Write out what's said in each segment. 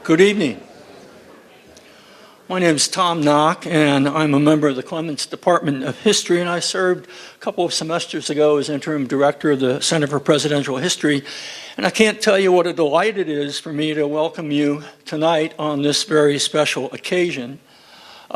Good evening. My name is Tom Knock, and I'm a member of the Clements Department of History, and I served a couple of semesters ago as interim director of the Center for Presidential History. And I can't tell you what a delight it is for me to welcome you tonight on this very special occasion.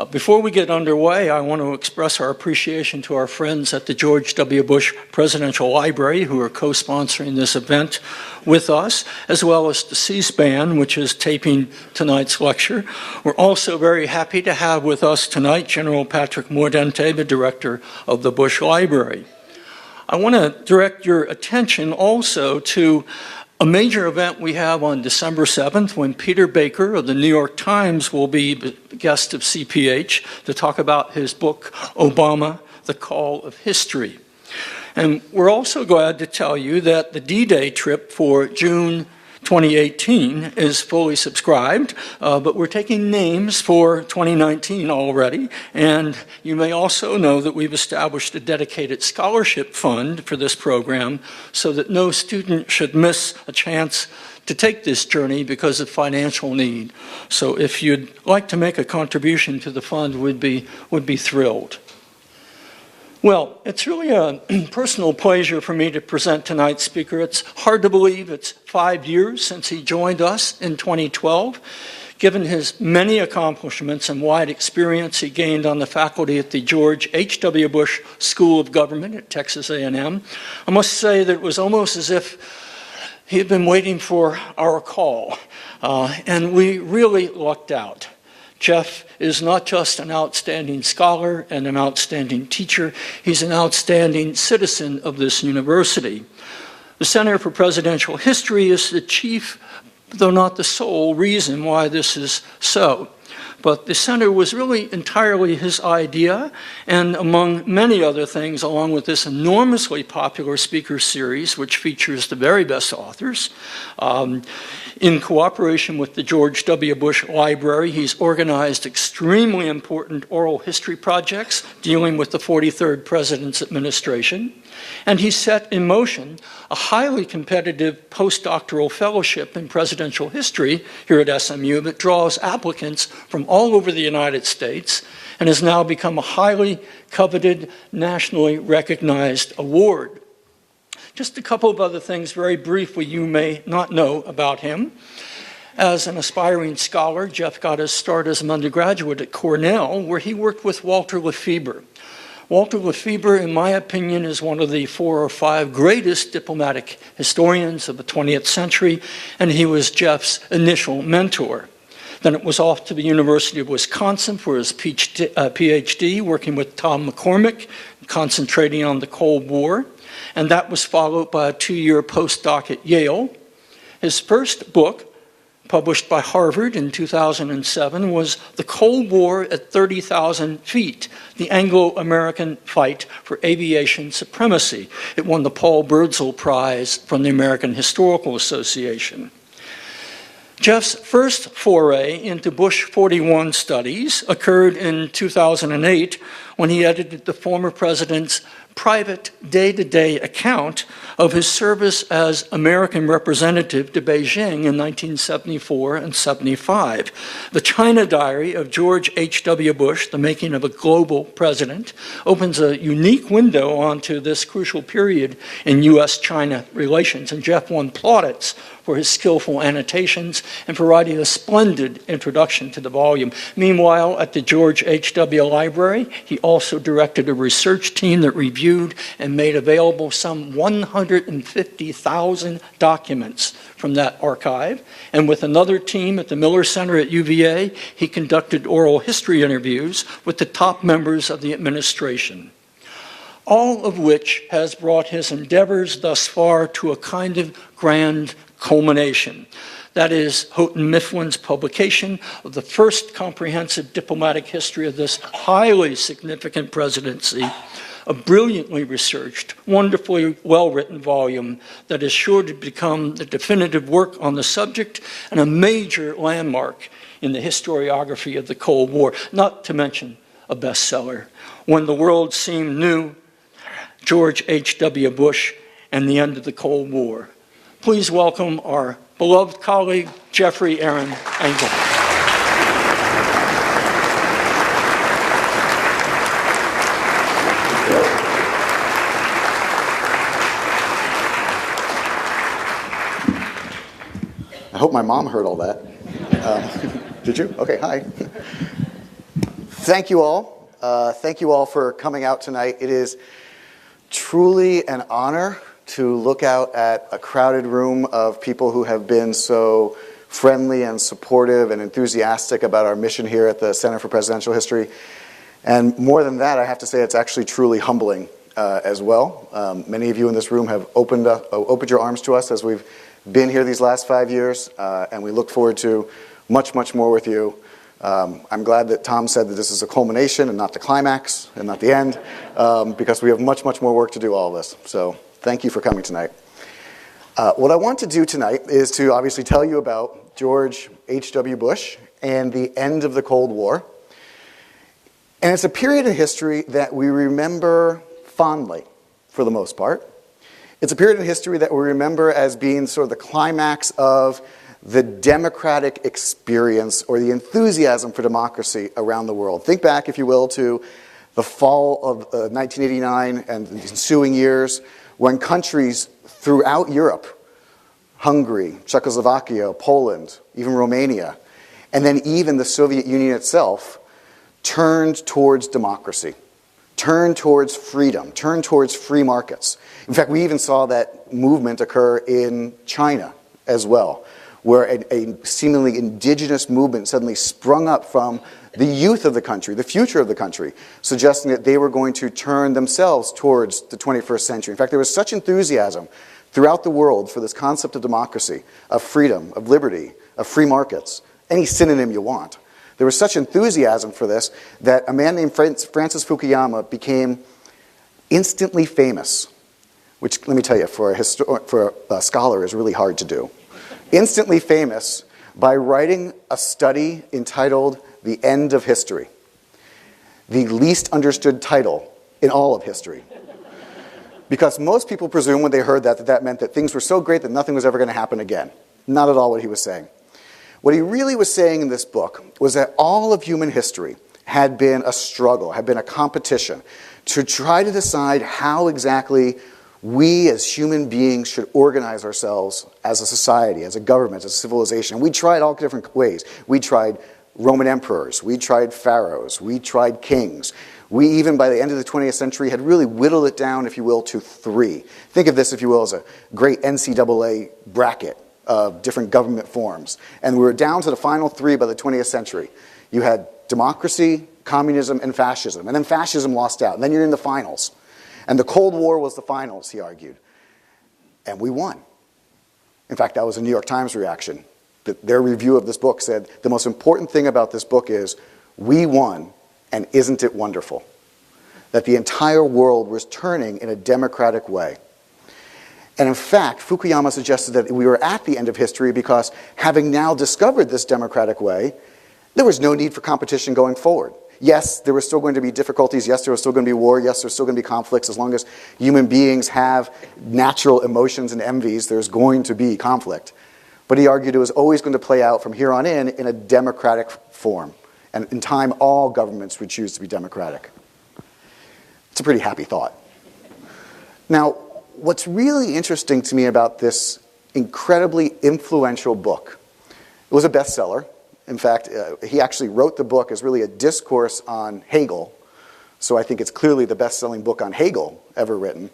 Before we get underway, I want to express our appreciation to our friends at the George W. Bush Presidential Library who are co-sponsoring this event with us, as well as to C-SPAN, which is taping tonight's lecture. We're also very happy to have with us tonight General Patrick Mordente, the director of the Bush Library. I want to direct your attention also to a major event we have on December 7th when Peter Baker of the New York Times will be the guest of CPH to talk about his book, Obama, The Call of History. And we're also glad to tell you that the D-Day trip for June 2018 is fully subscribed, but we're taking names for 2019 already. And you may also know that we've established a dedicated scholarship fund for this program so that no student should miss a chance to take this journey because of financial need. So if you'd like to make a contribution to the fund, we'd be thrilled. Well, it's really a personal pleasure for me to present tonight's speaker. It's hard to believe it's 5 years since he joined us in 2012. Given his many accomplishments and wide experience he gained on the faculty at the George H.W. Bush School of Government at Texas A&M, I must say that it was almost as if he had been waiting for our call, and we really lucked out. Jeff is not just an outstanding scholar and an outstanding teacher, he's an outstanding citizen of this university. The Center for Presidential History is the chief, though not the sole, reason why this is so. But the center was really entirely his idea, and among many other things, along with this enormously popular speaker series, which features the very best authors, in cooperation with the George W. Bush Library, he's organized extremely important oral history projects dealing with the 43rd President's administration. And he set in motion a highly competitive postdoctoral fellowship in presidential history here at SMU that draws applicants from all over the United States and has now become a highly coveted, nationally recognized award. Just a couple of other things very briefly you may not know about him. As an aspiring scholar, Jeff got his start as an undergraduate at Cornell, where he worked with Walter Lefebvre. Walter Lefebvre, in my opinion, is one of the 4 or 5 greatest diplomatic historians of the 20th century, and he was Jeff's initial mentor. Then it was off to the University of Wisconsin for his PhD, working with Tom McCormick, concentrating on the Cold War, and that was followed by a 2-year postdoc at Yale. His first book, published by Harvard in 2007, was The Cold War at 30,000 Feet, the Anglo-American Fight for Aviation Supremacy. It won the Paul Birdsall Prize from the American Historical Association. Jeff's first foray into Bush 41 studies occurred in 2008 when he edited the former president's private day-to-day account of his service as American representative to Beijing in 1974 and 75. The China Diary of George H.W. Bush, The Making of a Global President, opens a unique window onto this crucial period in U.S.-China relations, and Jeff won plaudits for his skillful annotations and for writing a splendid introduction to the volume. Meanwhile, at the George H.W. Library, he also directed a research team that reviewed and made available some 150,000 documents from that archive. And with another team at the Miller Center at UVA, he conducted oral history interviews with the top members of the administration. All of which has brought his endeavors thus far to a kind of grand culmination. That is Houghton Mifflin's publication of the first comprehensive diplomatic history of this highly significant presidency, a brilliantly researched, wonderfully well-written volume that is sure to become the definitive work on the subject and a major landmark in the historiography of the Cold War, not to mention a bestseller. When the World Seemed New, George H.W. Bush and the End of the Cold War. Please welcome our beloved colleague, Jeffrey Aaron Engel. I hope my mom heard all that. Did you? Okay, hi. Thank you all. Thank you all for coming out tonight. It is truly an honor to look out at a crowded room of people who have been so friendly and supportive and enthusiastic about our mission here at the Center for Presidential History. And more than that, I have to say it's actually truly humbling as well. Many of you in this room have opened your arms to us as we've been here these last 5 years, and we look forward to much, much more with you. I'm glad that Tom said that this is a culmination and not the climax and not the end, because we have much, much more work to do all of this. So thank you for coming tonight. What I want to do tonight is to obviously tell you about George H.W. Bush and the end of the Cold War. And it's a period in history that we remember fondly, for the most part. It's a period in history that we remember as being sort of the climax of the democratic experience or the enthusiasm for democracy around the world. Think back, if you will, to the fall of 1989 and the ensuing years when countries throughout Europe, Hungary, Czechoslovakia, Poland, even Romania, and then even the Soviet Union itself, turned towards democracy, turned towards freedom, turned towards free markets. In fact, we even saw that movement occur in China as well, where a seemingly indigenous movement suddenly sprung up from the youth of the country, the future of the country, suggesting that they were going to turn themselves towards the 21st century. In fact, there was such enthusiasm throughout the world for this concept of democracy, of freedom, of liberty, of free markets, any synonym you want. There was such enthusiasm for this that a man named Francis Fukuyama became instantly famous, which, let me tell you, for a scholar is really hard to do. Instantly famous by writing a study entitled The End of History, the least understood title in all of history. Because most people presume when they heard that that meant that things were so great that nothing was ever going to happen again. Not at all what he was saying. What he really was saying in this book was that all of human history had been a struggle, had been a competition to try to decide how exactly we as human beings should organize ourselves as a society, as a government, as a civilization. We tried all different ways. We tried Roman emperors. We tried pharaohs. We tried kings. We even, by the end of the 20th century, had really whittled it down, if you will, to 3. Think of this, if you will, as a great NCAA bracket of different government forms. And we were down to the final 3 by the 20th century. You had democracy, communism, and fascism. And then fascism lost out. And then you're in the finals. And the Cold War was the finals, he argued. And we won. In fact, that was a New York Times reaction. Their review of this book said, the most important thing about this book is, we won, and isn't it wonderful? That the entire world was turning in a democratic way. And in fact, Fukuyama suggested that we were at the end of history because, having now discovered this democratic way, there was no need for competition going forward. Yes, there were still going to be difficulties. Yes, there was still going to be war. Yes, there's still going to be conflicts. As long as human beings have natural emotions and envies, there's going to be conflict. But he argued it was always going to play out from here on in a democratic form. And in time, all governments would choose to be democratic. It's a pretty happy thought. Now, what's really interesting to me about this incredibly influential book, it was a bestseller. In fact, he actually wrote the book as really a discourse on Hegel. So I think it's clearly the best-selling book on Hegel ever written.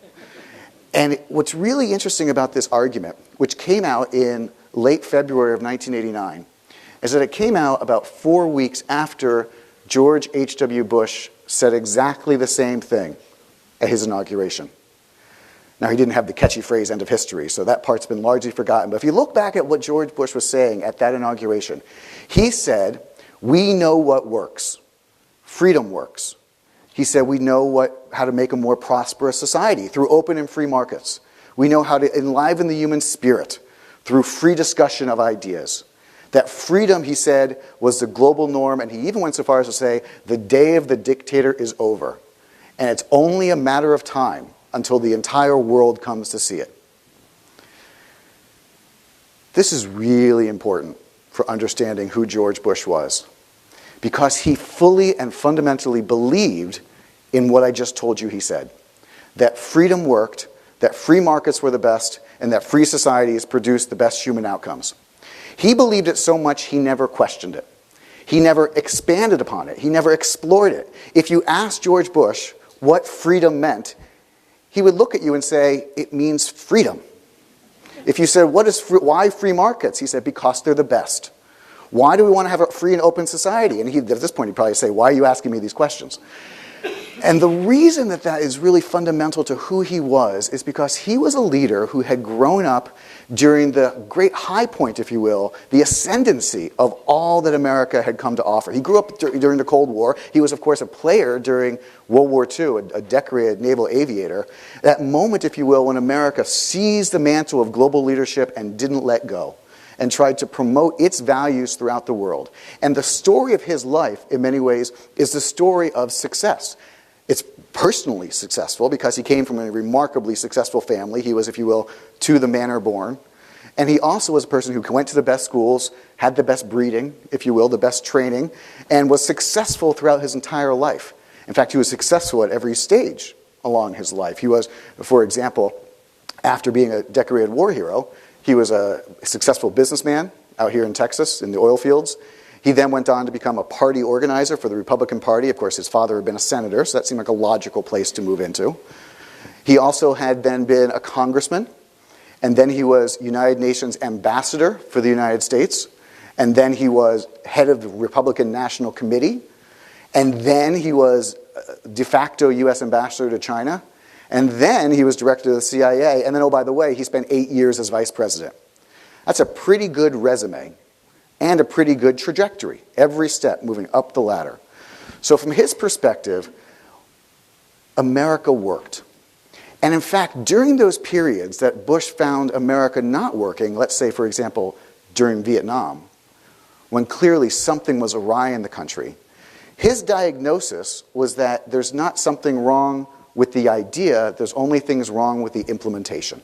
And what's really interesting about this argument, which came out in late February of 1989, is that it came out about 4 weeks after George H.W. Bush said exactly the same thing at his inauguration. Now, he didn't have the catchy phrase, end of history, so that part's been largely forgotten. But if you look back at what George Bush was saying at that inauguration, he said, we know what works. Freedom works. He said, we know how to make a more prosperous society through open and free markets. We know how to enliven the human spirit through free discussion of ideas. That freedom, he said, was the global norm, and he even went so far as to say, the day of the dictator is over. And it's only a matter of time until the entire world comes to see it. This is really important for understanding who George Bush was, because he fully and fundamentally believed in what I just told you he said, that freedom worked, that free markets were the best, and that free societies produced the best human outcomes. He believed it so much he never questioned it. He never expanded upon it. He never explored it. If you asked George Bush what freedom meant, he would look at you and say, it means freedom. If you said, why free markets? He said, because they're the best. Why do we want to have a free and open society? And at this point, he'd probably say, why are you asking me these questions? And the reason that that is really fundamental to who he was is because he was a leader who had grown up during the great high point, if you will, the ascendancy of all that America had come to offer. He grew up during the Cold War. He was, of course, a player during World War II, a decorated naval aviator. That moment, if you will, when America seized the mantle of global leadership and didn't let go, and tried to promote its values throughout the world. And the story of his life, in many ways, is the story of success. It's personally successful because he came from a remarkably successful family. He was, if you will, to the manor born. And he also was a person who went to the best schools, had the best breeding, if you will, the best training, and was successful throughout his entire life. In fact, he was successful at every stage along his life. He was, for example, after being a decorated war hero, he was a successful businessman out here in Texas in the oil fields. He then went on to become a party organizer for the Republican Party. Of course, his father had been a senator, so that seemed like a logical place to move into. He also had then been a congressman, and then he was United Nations ambassador for the United States, and then he was head of the Republican National Committee, and then he was de facto U.S. ambassador to China, and then he was director of the CIA, and then, oh, by the way, he spent 8 years as vice president. That's a pretty good resume and a pretty good trajectory, every step moving up the ladder. So from his perspective, America worked. And in fact, during those periods that Bush found America not working, let's say, for example, during Vietnam, when clearly something was awry in the country, his diagnosis was that there's not something wrong with the idea, there's only things wrong with the implementation.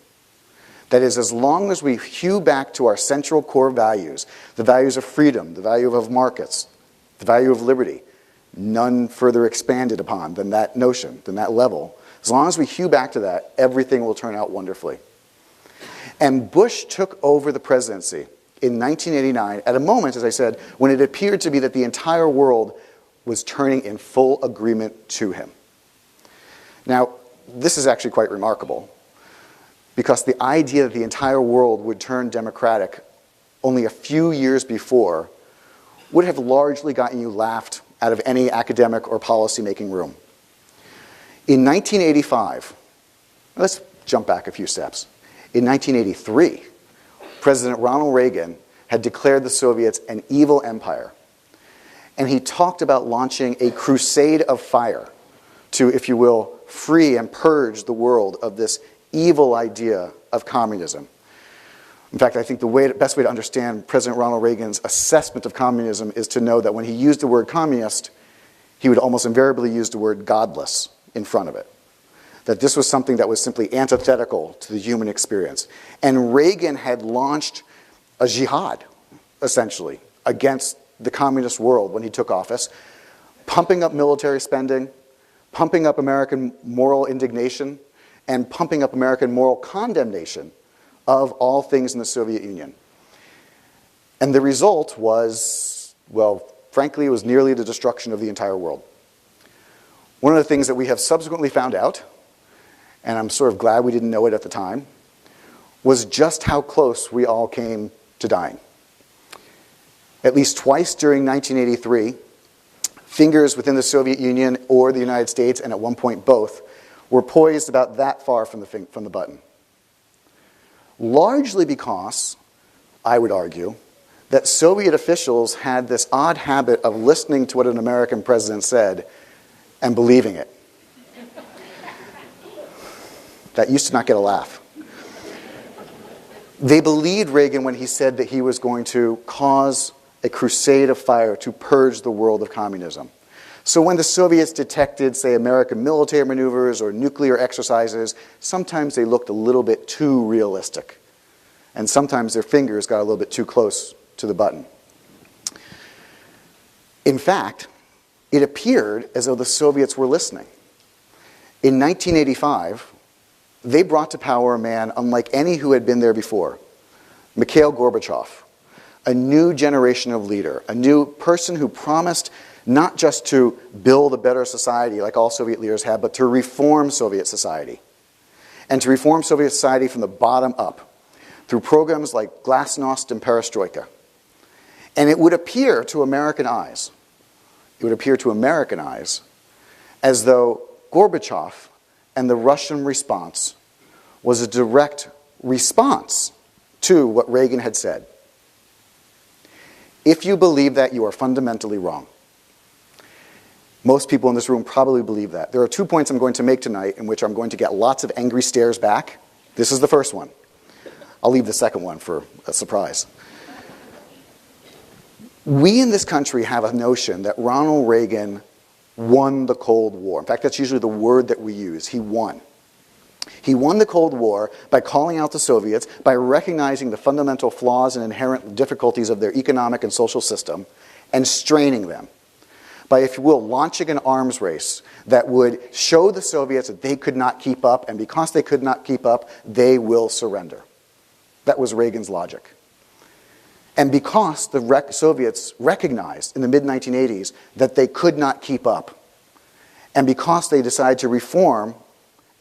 That is, as long as we hew back to our central core values, the values of freedom, the value of markets, the value of liberty, none further expanded upon than that notion, than that level, as long as we hew back to that, everything will turn out wonderfully. And Bush took over the presidency in 1989 at a moment, as I said, when it appeared to be that the entire world was turning in full agreement to him. Now, this is actually quite remarkable, because the idea that the entire world would turn democratic only a few years before would have largely gotten you laughed out of any academic or policy-making room. In 1985, let's jump back a few steps. In 1983, President Ronald Reagan had declared the Soviets an evil empire, and he talked about launching a crusade of fire to, if you will, free and purge the world of this evil idea of communism. In fact, I think the best way to understand President Ronald Reagan's assessment of communism is to know that when he used the word communist, he would almost invariably use the word godless in front of it. That this was something that was simply antithetical to the human experience. And Reagan had launched a jihad, essentially, against the communist world when he took office, pumping up military spending, pumping up American moral indignation, and pumping up American moral condemnation of all things in the Soviet Union. And the result was, well, frankly, it was nearly the destruction of the entire world. One of the things that we have subsequently found out, and I'm sort of glad we didn't know it at the time, was just how close we all came to dying. At least twice during 1983, fingers within the Soviet Union or the United States, and at one point both, were poised about that far from the button. Largely because, I would argue, that Soviet officials had this odd habit of listening to what an American president said and believing it. That used to not get a laugh. They believed Reagan when he said that he was going to cause a crusade of fire to purge the world of communism. So when the Soviets detected, say, American military maneuvers or nuclear exercises, sometimes they looked a little bit too realistic. And sometimes their fingers got a little bit too close to the button. In fact, it appeared as though the Soviets were listening. In 1985, they brought to power a man unlike any who had been there before, Mikhail Gorbachev, a new generation of leader, a new person who promised not just to build a better society like all Soviet leaders had, but to reform Soviet society. And to reform Soviet society from the bottom up through programs like Glasnost and Perestroika. And it would appear to American eyes, as though Gorbachev and the Russian response was a direct response to what Reagan had said. If you believe that, you are fundamentally wrong. Most people in this room probably believe that. There are 2 points I'm going to make tonight in which I'm going to get lots of angry stares back. This is the first one. I'll leave the second one for a surprise. We in this country have a notion that Ronald Reagan won the Cold War. In fact, that's usually the word that we use. He won. He won the Cold War by calling out the Soviets, by recognizing the fundamental flaws and inherent difficulties of their economic and social system, and straining them. By, if you will, launching an arms race that would show the Soviets that they could not keep up, and because they could not keep up, they will surrender. That was Reagan's logic. And because the Soviets recognized in the mid-1980s that they could not keep up, and because they decided to reform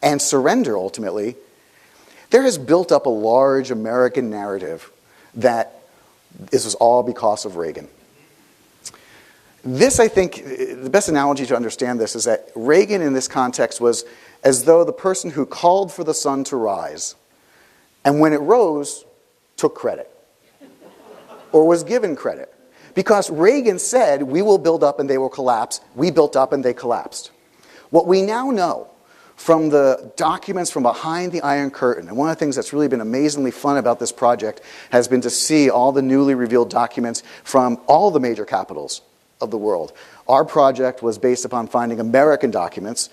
and surrender ultimately, there has built up a large American narrative that this was all because of Reagan. This, I think, the best analogy to understand this is that Reagan in this context was as though the person who called for the sun to rise, and when it rose, took credit, or was given credit. Because Reagan said, we will build up and they will collapse. We built up and they collapsed. What we now know from the documents from behind the Iron Curtain, and one of the things that's really been amazingly fun about this project has been to see all the newly revealed documents from all the major capitals of the world. Our project was based upon finding American documents.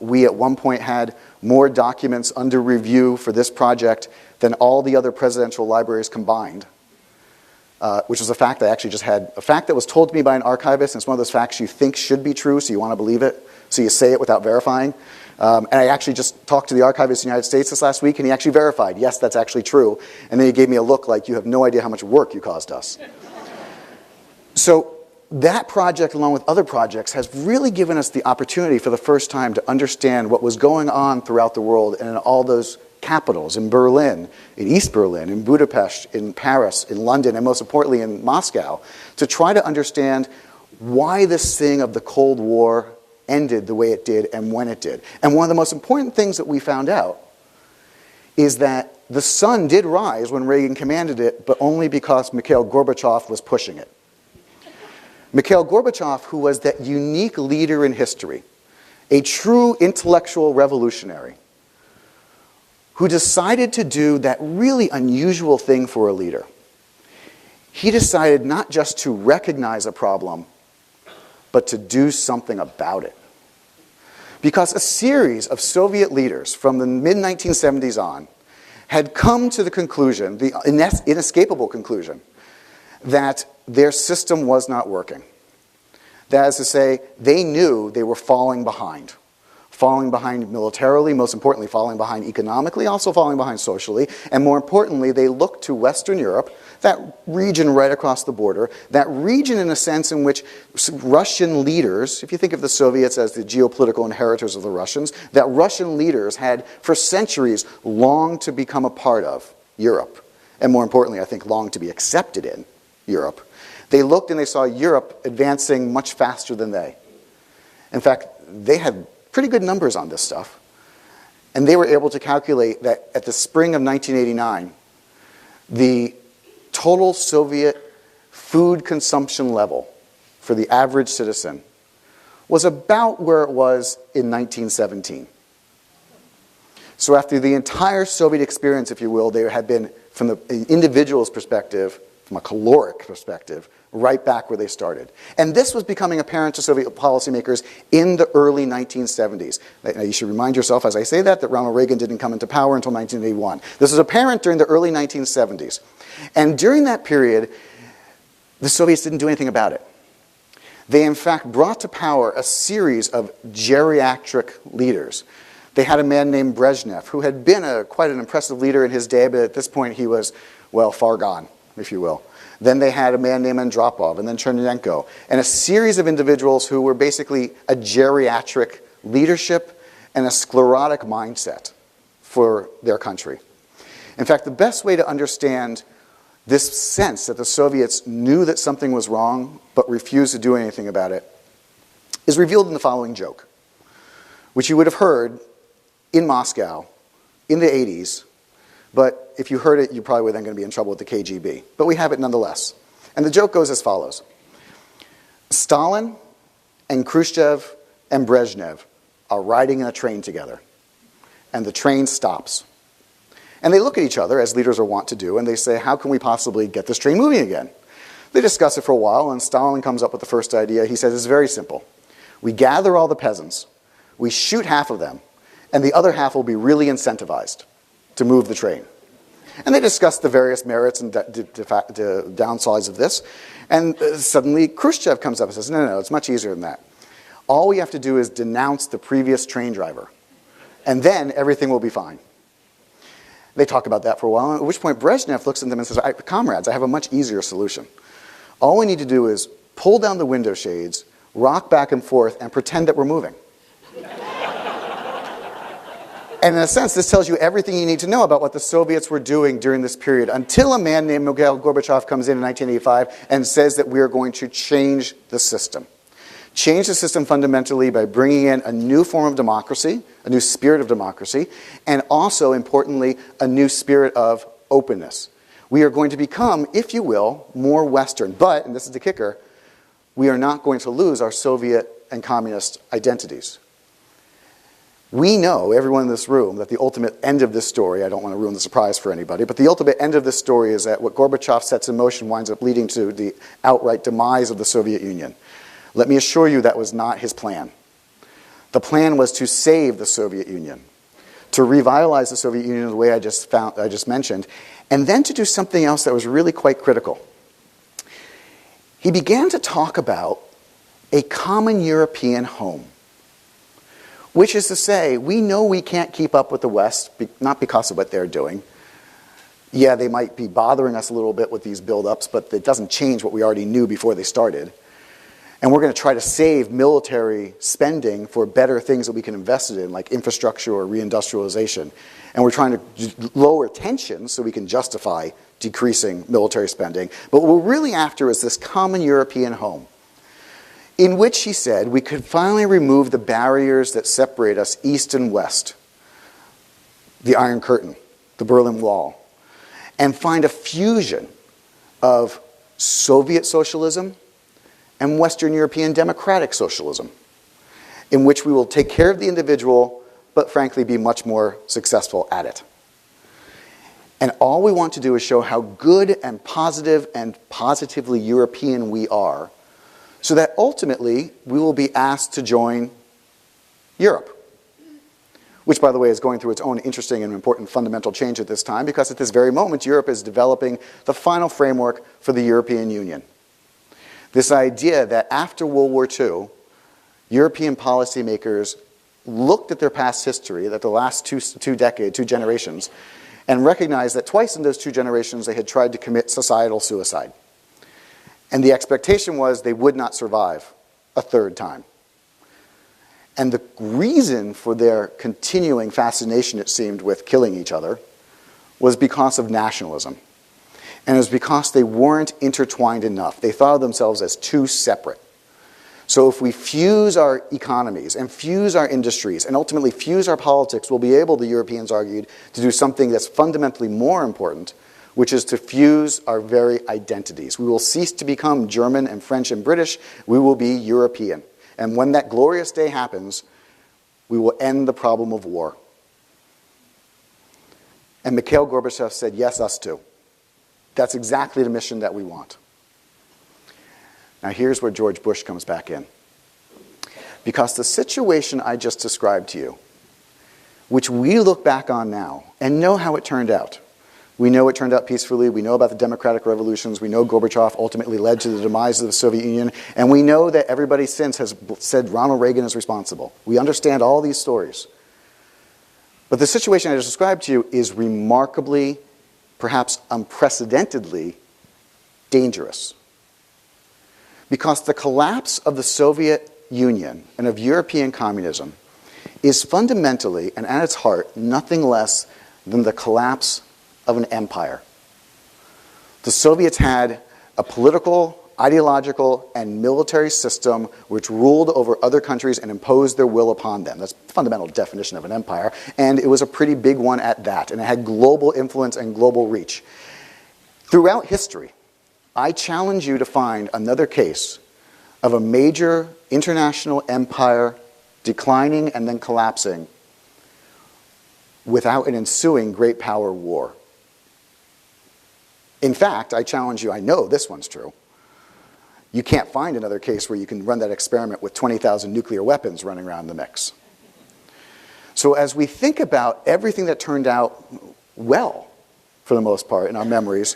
We at one point had more documents under review for this project than all the other presidential libraries combined, which was a fact I actually just had, a fact that was told to me by an archivist, and it's one of those facts you think should be true, so you want to believe it, so you say it without verifying. And I actually just talked to the archivist in the United States this last week, and he actually verified, yes, that's actually true. And then he gave me a look like, you have no idea how much work you caused us. So that project, along with other projects, has really given us the opportunity for the first time to understand what was going on throughout the world and in all those capitals, in Berlin, in East Berlin, in Budapest, in Paris, in London, and most importantly in Moscow, to try to understand why this thing of the Cold War ended the way it did and when it did. And one of the most important things that we found out is that the sun did rise when Reagan commanded it, but only because Mikhail Gorbachev was pushing it. Mikhail Gorbachev, who was that unique leader in history, a true intellectual revolutionary, who decided to do that really unusual thing for a leader. He decided not just to recognize a problem, but to do something about it. Because a series of Soviet leaders from the mid-1970s on had come to the conclusion, the inescapable conclusion, that their system was not working. That is to say, they knew they were falling behind militarily, most importantly falling behind economically, also falling behind socially, and more importantly, they looked to Western Europe, that region right across the border, that region in a sense in which Russian leaders, if you think of the Soviets as the geopolitical inheritors of the Russians, that Russian leaders had for centuries longed to become a part of Europe, and more importantly, I think longed to be accepted in Europe. They looked and they saw Europe advancing much faster than they. In fact, they had pretty good numbers on this stuff. And they were able to calculate that at the spring of 1989, the total Soviet food consumption level for the average citizen was about where it was in 1917. So after the entire Soviet experience, if you will, there had been, from the individual's perspective, from a caloric perspective, right back where they started. And this was becoming apparent to Soviet policymakers in the early 1970s. Now, you should remind yourself, as I say that Ronald Reagan didn't come into power until 1981. This was apparent during the early 1970s. And during that period, the Soviets didn't do anything about it. They, in fact, brought to power a series of geriatric leaders. They had a man named Brezhnev, who had been quite an impressive leader in his day, but at this point he was, well, far gone, if you will. Then they had a man named Andropov, and then Chernenko, and a series of individuals who were basically a geriatric leadership and a sclerotic mindset for their country. In fact, the best way to understand this sense that the Soviets knew that something was wrong but refused to do anything about it is revealed in the following joke, which you would have heard in Moscow in the 80s, but if you heard it, you probably were then going to be in trouble with the KGB. But we have it nonetheless. And the joke goes as follows. Stalin and Khrushchev and Brezhnev are riding in a train together, and the train stops. And they look at each other, as leaders are wont to do, and they say, how can we possibly get this train moving again? They discuss it for a while, and Stalin comes up with the first idea. He says, it's very simple. We gather all the peasants, we shoot half of them, and the other half will be really incentivized to move the train. And they discuss the various merits and downsides of this, and suddenly Khrushchev comes up and says, no, it's much easier than that. All we have to do is denounce the previous train driver, and then everything will be fine. They talk about that for a while, at which point Brezhnev looks at them and says, comrades, I have a much easier solution. All we need to do is pull down the window shades, rock back and forth, and pretend that we're moving. And in a sense, this tells you everything you need to know about what the Soviets were doing during this period, until a man named Mikhail Gorbachev comes in 1985 and says that we are going to change the system. Change the system fundamentally by bringing in a new form of democracy, a new spirit of democracy, and also, importantly, a new spirit of openness. We are going to become, if you will, more Western. But, and this is the kicker, we are not going to lose our Soviet and communist identities. We know, everyone in this room, that the ultimate end of this story, I don't want to ruin the surprise for anybody, but the ultimate end of this story is that what Gorbachev sets in motion winds up leading to the outright demise of the Soviet Union. Let me assure you that was not his plan. The plan was to save the Soviet Union, to revitalize the Soviet Union the way I just mentioned, and then to do something else that was really quite critical. He began to talk about a common European home, which is to say, we know we can't keep up with the West, not because of what they're doing. Yeah, they might be bothering us a little bit with these buildups, but it doesn't change what we already knew before they started. And we're going to try to save military spending for better things that we can invest it in, like infrastructure or reindustrialization. And we're trying to lower tensions so we can justify decreasing military spending. But what we're really after is this common European home, in which, he said, we could finally remove the barriers that separate us east and west, the Iron Curtain, the Berlin Wall, and find a fusion of Soviet socialism and Western European democratic socialism, in which we will take care of the individual, but frankly be much more successful at it. And all we want to do is show how good and positively European we are, so that ultimately we will be asked to join Europe, which, by the way, is going through its own interesting and important fundamental change at this time, because at this very moment Europe is developing the final framework for the European Union. This idea that after World War II, European policymakers looked at their past history, that the last two generations, and recognized that twice in those 2 generations they had tried to commit societal suicide. And the expectation was they would not survive a 3rd time. And the reason for their continuing fascination, it seemed, with killing each other was because of nationalism. And it was because they weren't intertwined enough. They thought of themselves as too separate. So if we fuse our economies and fuse our industries and ultimately fuse our politics, we'll be able, the Europeans argued, to do something that's fundamentally more important, which is to fuse our very identities. We will cease to become German and French and British. We will be European. And when that glorious day happens, we will end the problem of war. And Mikhail Gorbachev said, yes, us too. That's exactly the mission that we want. Now here's where George Bush comes back in. Because the situation I just described to you, which we look back on now and know how it turned out, We know it turned out peacefully. We know about the democratic revolutions. We know Gorbachev ultimately led to the demise of the Soviet Union. And we know that everybody since has said Ronald Reagan is responsible. We understand all these stories. But the situation I just described to you is remarkably, perhaps unprecedentedly, dangerous. Because the collapse of the Soviet Union and of European communism is fundamentally, and at its heart, nothing less than the collapse of an empire. The Soviets had a political, ideological, and military system which ruled over other countries and imposed their will upon them. That's the fundamental definition of an empire, and it was a pretty big one at that, and it had global influence and global reach. Throughout history, I challenge you to find another case of a major international empire declining and then collapsing without an ensuing great power war. In fact, I challenge you, I know this one's true. You can't find another case where you can run that experiment with 20,000 nuclear weapons running around the mix. So as we think about everything that turned out well, for the most part, in our memories,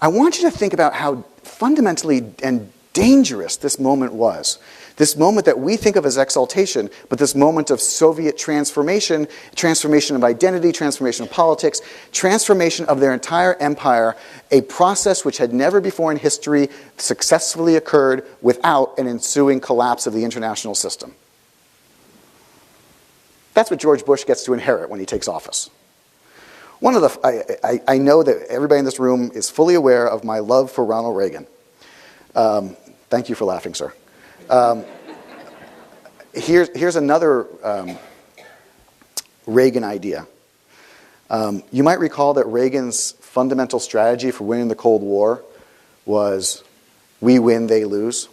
I want you to think about how fundamentally and dangerous this moment was. This moment that we think of as exaltation, but this moment of Soviet transformation, transformation of identity, transformation of politics, transformation of their entire empire, a process which had never before in history successfully occurred without an ensuing collapse of the international system. That's what George Bush gets to inherit when he takes office. I know that everybody in this room is fully aware of my love for Ronald Reagan. Thank you for laughing, sir. Here's another Reagan idea. You might recall that Reagan's fundamental strategy for winning the Cold War was we win, they lose.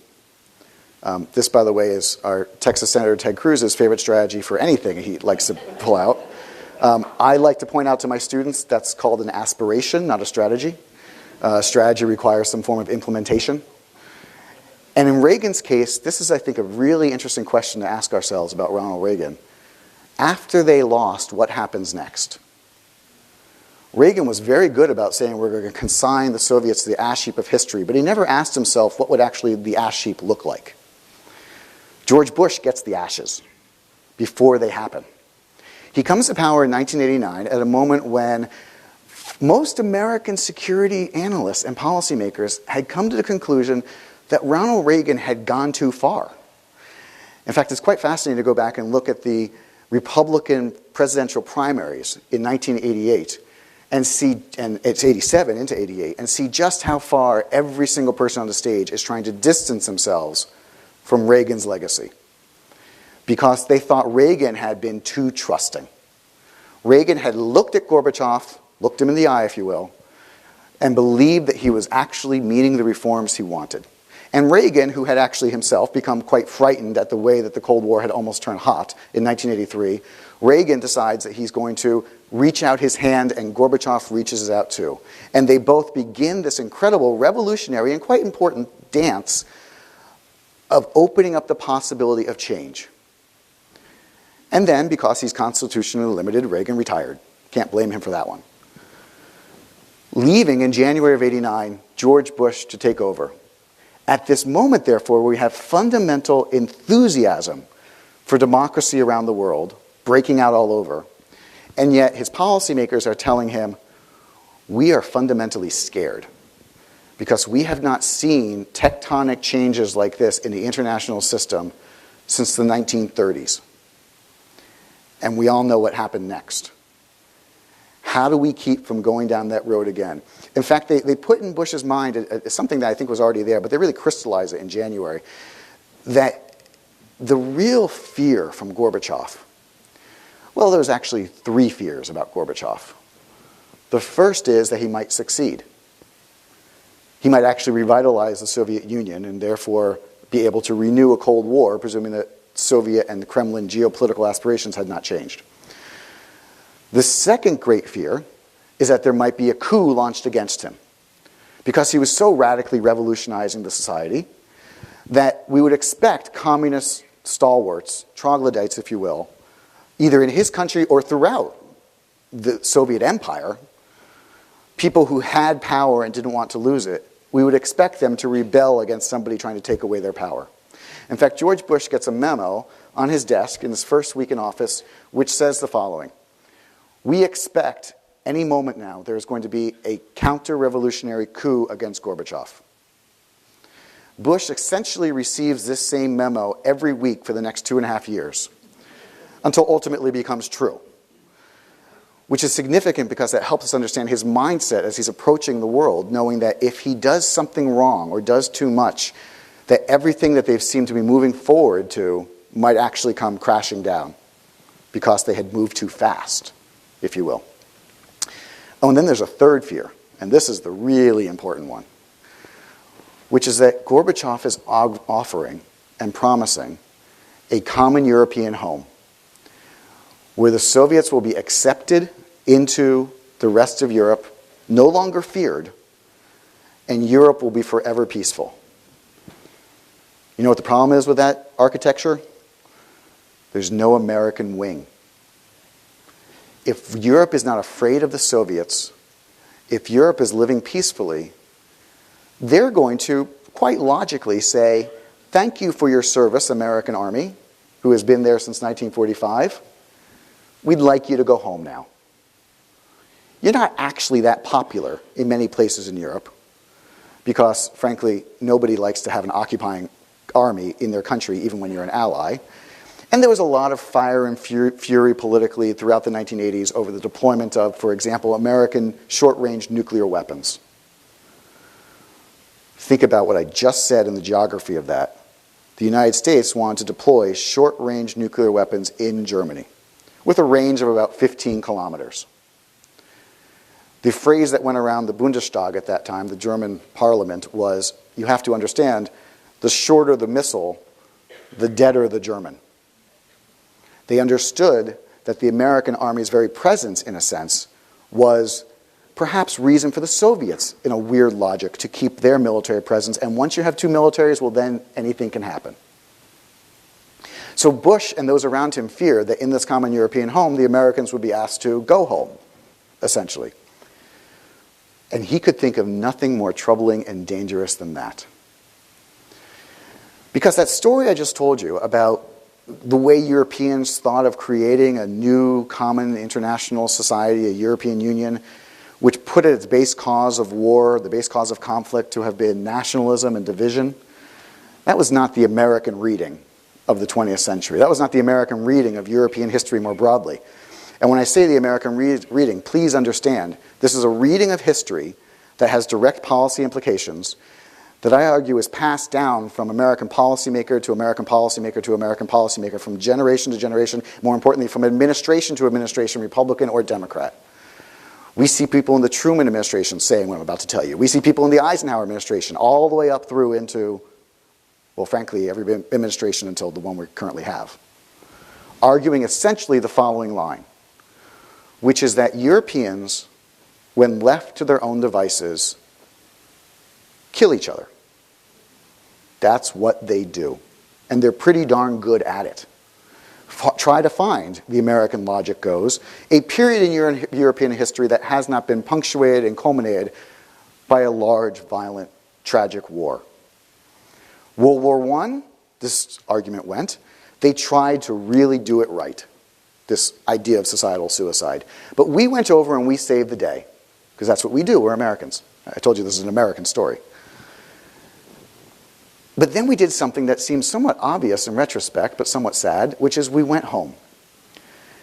This, by the way, is our Texas Senator Ted Cruz's favorite strategy for anything he likes to pull out. I like to point out to my students that's called an aspiration, not a strategy. Strategy requires some form of implementation. And in Reagan's case, this is, I think, a really interesting question to ask ourselves about Ronald Reagan. After they lost, what happens next? Reagan was very good about saying we're going to consign the Soviets to the ash heap of history, but he never asked himself what would actually the ash heap look like. George Bush gets the ashes before they happen. He comes to power in 1989 at a moment when most American security analysts and policymakers had come to the conclusion that Ronald Reagan had gone too far. In fact, it's quite fascinating to go back and look at the Republican presidential primaries in 1988 and see, and it's 87 into 88, and see just how far every single person on the stage is trying to distance themselves from Reagan's legacy. Because they thought Reagan had been too trusting. Reagan had looked at Gorbachev, looked him in the eye, if you will, and believed that he was actually meeting the reforms he wanted. And Reagan, who had actually himself become quite frightened at the way that the Cold War had almost turned hot in 1983, Reagan decides that he's going to reach out his hand, and Gorbachev reaches it out too. And they both begin this incredible revolutionary and quite important dance of opening up the possibility of change. And then, because he's constitutionally limited, Reagan retired. Can't blame him for that one. Leaving in January of '89, George Bush to take over. At this moment, therefore, we have fundamental enthusiasm for democracy around the world, breaking out all over. And yet his policymakers are telling him, we are fundamentally scared because we have not seen tectonic changes like this in the international system since the 1930s. And we all know what happened next. How do we keep from going down that road again? In fact, they put in Bush's mind something that I think was already there, but they really crystallized it in January, that the real fear from Gorbachev, well, there's actually three fears about Gorbachev. The first is that he might succeed. He might actually revitalize the Soviet Union and therefore be able to renew a Cold War, presuming that Soviet and the Kremlin geopolitical aspirations had not changed. The second great fear is that there might be a coup launched against him because he was so radically revolutionizing the society that we would expect communist stalwarts, troglodytes if you will, either in his country or throughout the Soviet empire, people who had power and didn't want to lose it, we would expect them to rebel against somebody trying to take away their power. In fact, George Bush gets a memo on his desk in his first week in office which says the following: "We expect any moment now there is going to be a counter-revolutionary coup against Gorbachev." Bush essentially receives this same memo every week for the next 2.5 years until ultimately becomes true, which is significant because that helps us understand his mindset as he's approaching the world, knowing that if he does something wrong or does too much, that everything that they've seemed to be moving forward to might actually come crashing down because they had moved too fast, if you will. Oh, and then there's a third fear, and this is the really important one, which is that Gorbachev is offering and promising a common European home where the Soviets will be accepted into the rest of Europe, no longer feared, and Europe will be forever peaceful. You know what the problem is with that architecture? There's no American wing. If Europe is not afraid of the Soviets, if Europe is living peacefully, they're going to quite logically say, "Thank you for your service, American Army, who has been there since 1945. We'd like you to go home now." You're not actually that popular in many places in Europe because, frankly, nobody likes to have an occupying army in their country, even when you're an ally. And there was a lot of fire and fury politically throughout the 1980s over the deployment of, for example, American short-range nuclear weapons. Think about what I just said in the geography of that. The United States wanted to deploy short-range nuclear weapons in Germany with a range of about 15 kilometers. The phrase that went around the Bundestag at that time, the German parliament, was, you have to understand, the shorter the missile, the deader the German. They understood that the American Army's very presence, in a sense, was perhaps reason for the Soviets, in a weird logic, to keep their military presence. And once you have two militaries, well, then anything can happen. So Bush and those around him feared that in this common European home, the Americans would be asked to go home, essentially. And he could think of nothing more troubling and dangerous than that. Because that story I just told you about the way Europeans thought of creating a new common international society, a European Union, which put at its base cause of war, the base cause of conflict, to have been nationalism and division, that was not the American reading of the 20th century. That was not the American reading of European history more broadly. And when I say the American reading, please understand, this is a reading of history that has direct policy implications that I argue is passed down from American policymaker to American policymaker to American policymaker, from generation to generation, more importantly, from administration to administration, Republican or Democrat. We see people in the Truman administration saying what I'm about to tell you. We see people in the Eisenhower administration all the way up through into, well, frankly, every administration until the one we currently have, arguing essentially the following line, which is that Europeans, when left to their own devices, kill each other. That's what they do. And they're pretty darn good at it. Try to find, the American logic goes, a period in European history that has not been punctuated and culminated by a large, violent, tragic war. World War I, this argument went, they tried to really do it right, this idea of societal suicide. But we went over and we saved the day, because that's what we do, we're Americans. I told you this is an American story. But then we did something that seems somewhat obvious in retrospect, but somewhat sad, which is we went home.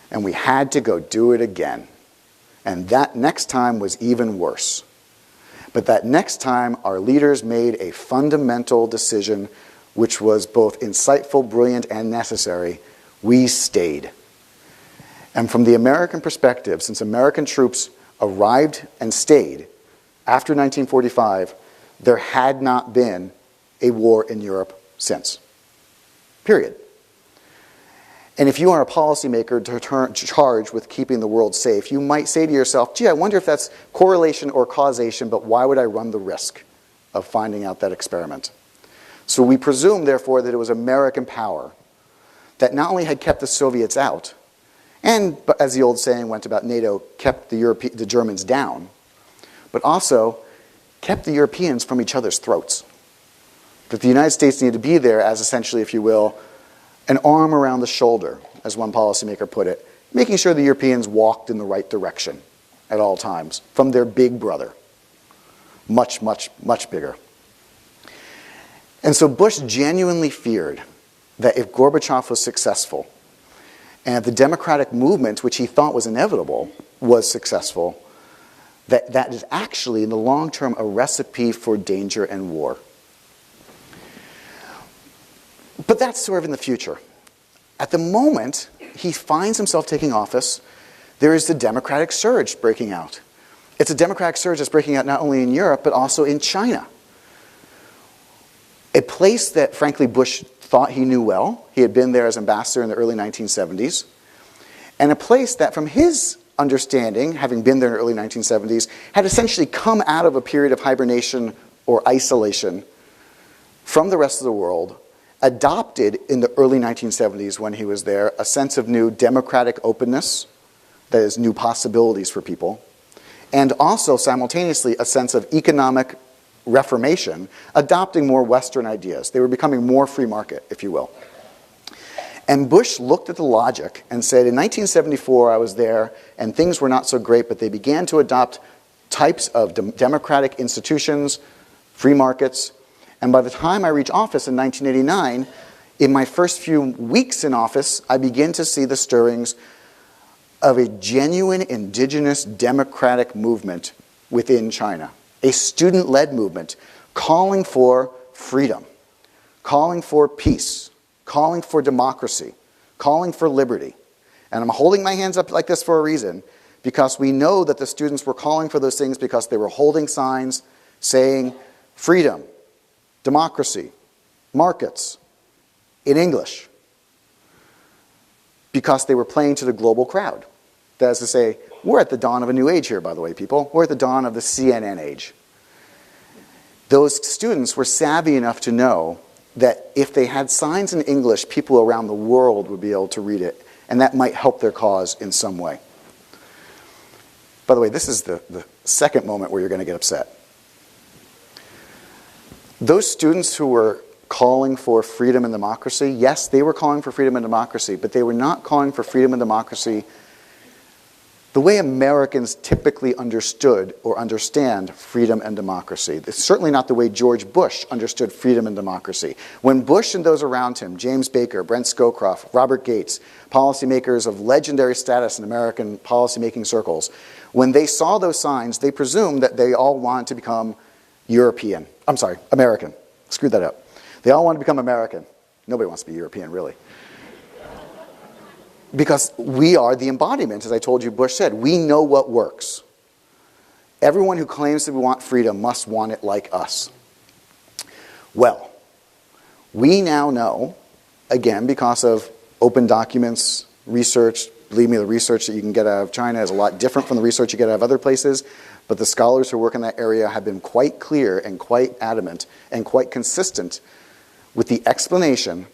And we had to go do it again. And that next time was even worse. But that next time, our leaders made a fundamental decision which was both insightful, brilliant, and necessary. We stayed. And from the American perspective, since American troops arrived and stayed after 1945, there had not been a war in Europe since. Period. And if you are a policymaker charged with keeping the world safe, you might say to yourself, gee, I wonder if that's correlation or causation, but why would I run the risk of finding out that experiment? So we presume, therefore, that it was American power that not only had kept the Soviets out, and, as the old saying went about NATO, kept the Germans down, but also kept the Europeans from each other's throats. That the United States needed to be there as essentially, if you will, an arm around the shoulder, as one policymaker put it, making sure the Europeans walked in the right direction at all times from their big brother. Much, much, much bigger. And so Bush genuinely feared that if Gorbachev was successful, and if the democratic movement, which he thought was inevitable, was successful, that is actually, in the long term, a recipe for danger and war. But that's sort of in the future. At the moment, he finds himself taking office, there is the democratic surge breaking out. It's a democratic surge that's breaking out not only in Europe, but also in China. A place that, frankly, Bush thought he knew well. He had been there as ambassador in the early 1970s. And a place that, from his understanding, having been there in the early 1970s, had essentially come out of a period of hibernation or isolation from the rest of the world, adopted in the early 1970s when he was there a sense of new democratic openness, that is, new possibilities for people, and also simultaneously a sense of economic reformation, adopting more Western ideas. They were becoming more free market, if you will. And Bush looked at the logic and said, in 1974 I was there and things were not so great, but they began to adopt types of democratic institutions, free markets, and by the time I reach office in 1989, in my first few weeks in office, I begin to see the stirrings of a genuine indigenous democratic movement within China, a student-led movement calling for freedom, calling for peace, calling for democracy, calling for liberty. And I'm holding my hands up like this for a reason, because we know that the students were calling for those things because they were holding signs saying freedom, democracy, markets, in English, because they were playing to the global crowd. That is to say, we're at the dawn of a new age here, by the way, people. We're at the dawn of the CNN age. Those students were savvy enough to know that if they had signs in English, people around the world would be able to read it, and that might help their cause in some way. By the way, this is the second moment where you're going to get upset. Those students who were calling for freedom and democracy, yes, they were calling for freedom and democracy, but they were not calling for freedom and democracy the way Americans typically understood or understand freedom and democracy. It's certainly not the way George Bush understood freedom and democracy. When Bush and those around him, James Baker, Brent Scowcroft, Robert Gates, policymakers of legendary status in American policymaking circles, when they saw those signs, they presumed that they all wanted to become American. Screwed that up. They all wanted to become American. Nobody wants to be European, really. Because we are the embodiment, as I told you, Bush said. We know what works. Everyone who claims that we want freedom must want it like us. Well, we now know, again, because of open documents, research, believe me, the research that you can get out of China is a lot different from the research you get out of other places, but the scholars who work in that area have been quite clear and quite adamant and quite consistent with the explanation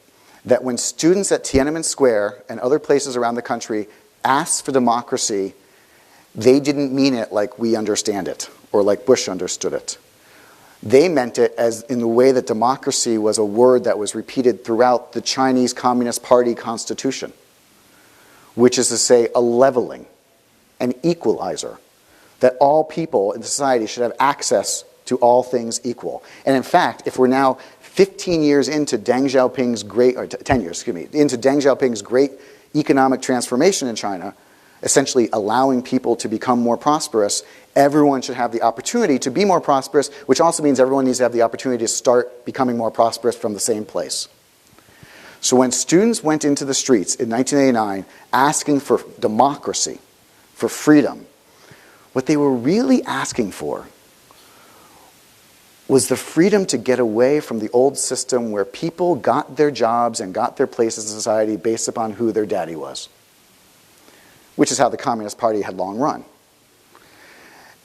that when students at Tiananmen Square and other places around the country asked for democracy, they didn't mean it like we understand it or like Bush understood it. They meant it as in the way that democracy was a word that was repeated throughout the Chinese Communist Party constitution, which is to say a leveling, an equalizer, that all people in society should have access to all things equal. And in fact, if we're now 15 years into Deng Xiaoping's great, or 10 years, into Deng Xiaoping's great economic transformation in China, essentially allowing people to become more prosperous, everyone should have the opportunity to be more prosperous, which also means everyone needs to have the opportunity to start becoming more prosperous from the same place. So when students went into the streets in 1989 asking for democracy, for freedom, what they were really asking for was the freedom to get away from the old system where people got their jobs and got their places in society based upon who their daddy was, which is how the Communist Party had long run.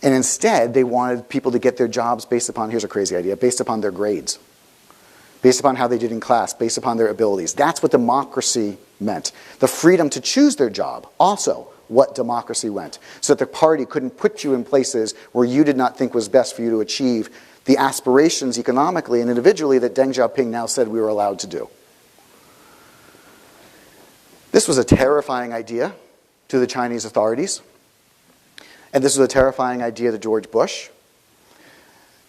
And instead, they wanted people to get their jobs based upon, here's a crazy idea, based upon their grades, based upon how they did in class, based upon their abilities. That's what democracy meant. The freedom to choose their job also what democracy meant, so that the party couldn't put you in places where you did not think was best for you to achieve the aspirations economically and individually that Deng Xiaoping now said we were allowed to do. This was a terrifying idea to the Chinese authorities, and this was a terrifying idea to George Bush.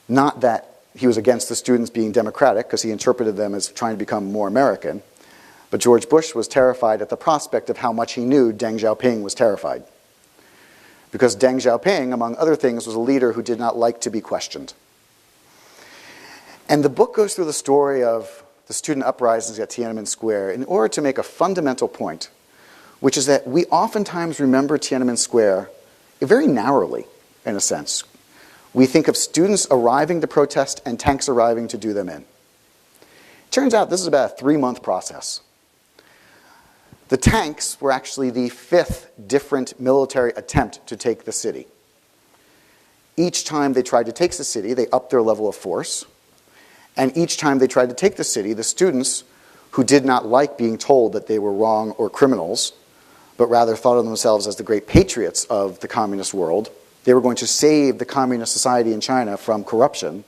Not that he was against the students being democratic, because he interpreted them as trying to become more American, but George Bush was terrified at the prospect of how much he knew Deng Xiaoping was terrified. Because Deng Xiaoping, among other things, was a leader who did not like to be questioned. And the book goes through the story of the student uprisings at Tiananmen Square in order to make a fundamental point, which is that we oftentimes remember Tiananmen Square very narrowly, in a sense. We think of students arriving to protest and tanks arriving to do them in. Turns out this is about a 3-month process. The tanks were actually the 5th different military attempt to take the city. Each time they tried to take the city, they upped their level of force. And each time they tried to take the city, the students, who did not like being told that they were wrong or criminals, but rather thought of themselves as the great patriots of the communist world, they were going to save the communist society in China from corruption,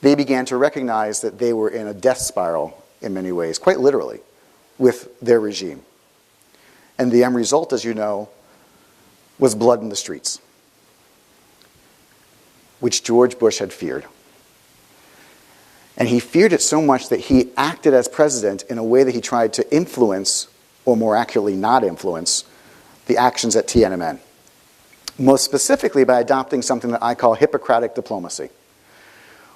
they began to recognize that they were in a death spiral in many ways, quite literally, with their regime. And the end result, as you know, was blood in the streets, which George Bush had feared. And he feared it so much that he acted as president in a way that he tried to influence, or more accurately not influence, the actions at Tiananmen. Most specifically by adopting something that I call Hippocratic diplomacy,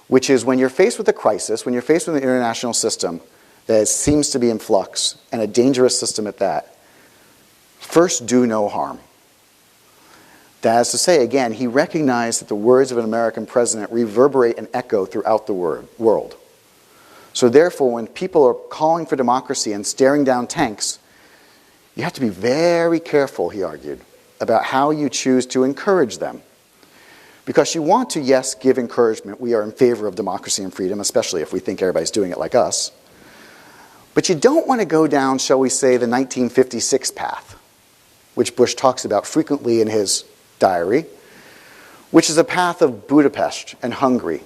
which is when you're faced with a crisis, when you're faced with an international system that seems to be in flux, and a dangerous system at that, first do no harm. That is to say, again, he recognized that the words of an American president reverberate and echo throughout the world. So therefore, when people are calling for democracy and staring down tanks, you have to be very careful, he argued, about how you choose to encourage them. Because you want to, yes, give encouragement. We are in favor of democracy and freedom, especially if we think everybody's doing it like us. But you don't want to go down, shall we say, the 1956 path, which Bush talks about frequently in his diary, which is a path of Budapest and Hungary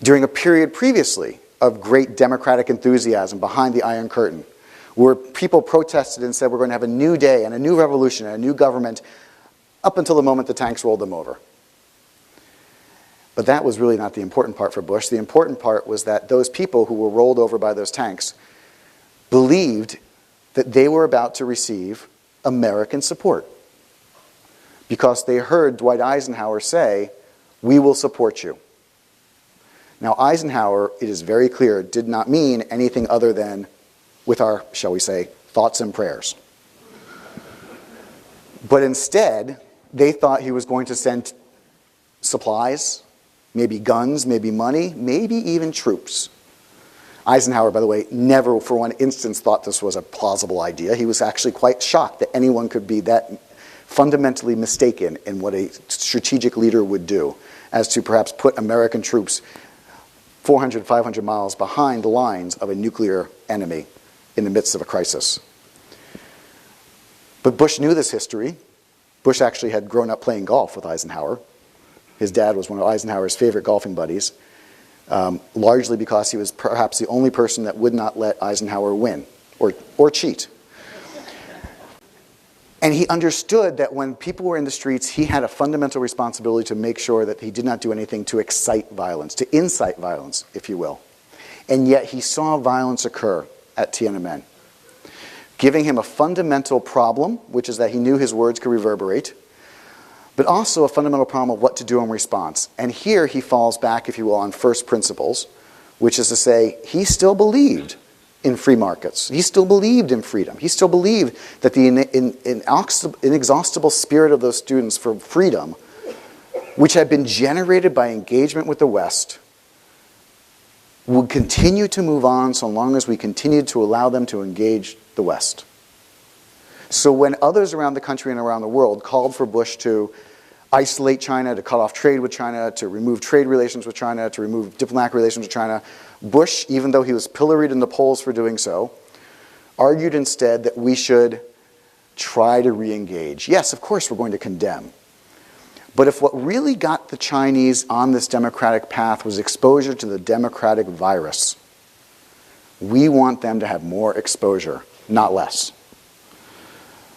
during a period previously of great democratic enthusiasm behind the Iron Curtain, where people protested and said we're going to have a new day and a new revolution and a new government up until the moment the tanks rolled them over. But that was really not the important part for Bush. The important part was that those people who were rolled over by those tanks believed that they were about to receive American support, because they heard Dwight Eisenhower say, "We will support you." Now, Eisenhower, it is very clear, did not mean anything other than with our, shall we say, thoughts and prayers. But instead, they thought he was going to send supplies, maybe guns, maybe money, maybe even troops. Eisenhower, by the way, never for one instance thought this was a plausible idea. He was actually quite shocked that anyone could be that fundamentally mistaken in what a strategic leader would do, as to perhaps put American troops 400, 500 miles behind the lines of a nuclear enemy in the midst of a crisis. But Bush knew this history. Bush actually had grown up playing golf with Eisenhower. His dad was one of Eisenhower's favorite golfing buddies, largely because he was perhaps the only person that would not let Eisenhower win or cheat. And he understood that when people were in the streets, he had a fundamental responsibility to make sure that he did not do anything to excite violence, to incite violence, if you will. And yet he saw violence occur at Tiananmen, giving him a fundamental problem, which is that he knew his words could reverberate, but also a fundamental problem of what to do in response. And here he falls back, if you will, on first principles, which is to say he still believed in free markets. He still believed in freedom. He still believed that the inexhaustible spirit of those students for freedom, which had been generated by engagement with the West, would continue to move on so long as we continued to allow them to engage the West. So when others around the country and around the world called for Bush to isolate China, to cut off trade with China, to remove trade relations with China, to remove diplomatic relations with China, Bush, even though he was pilloried in the polls for doing so, argued instead that we should try to re-engage. Yes, of course we're going to condemn. But if what really got the Chinese on this democratic path was exposure to the democratic virus, we want them to have more exposure, not less.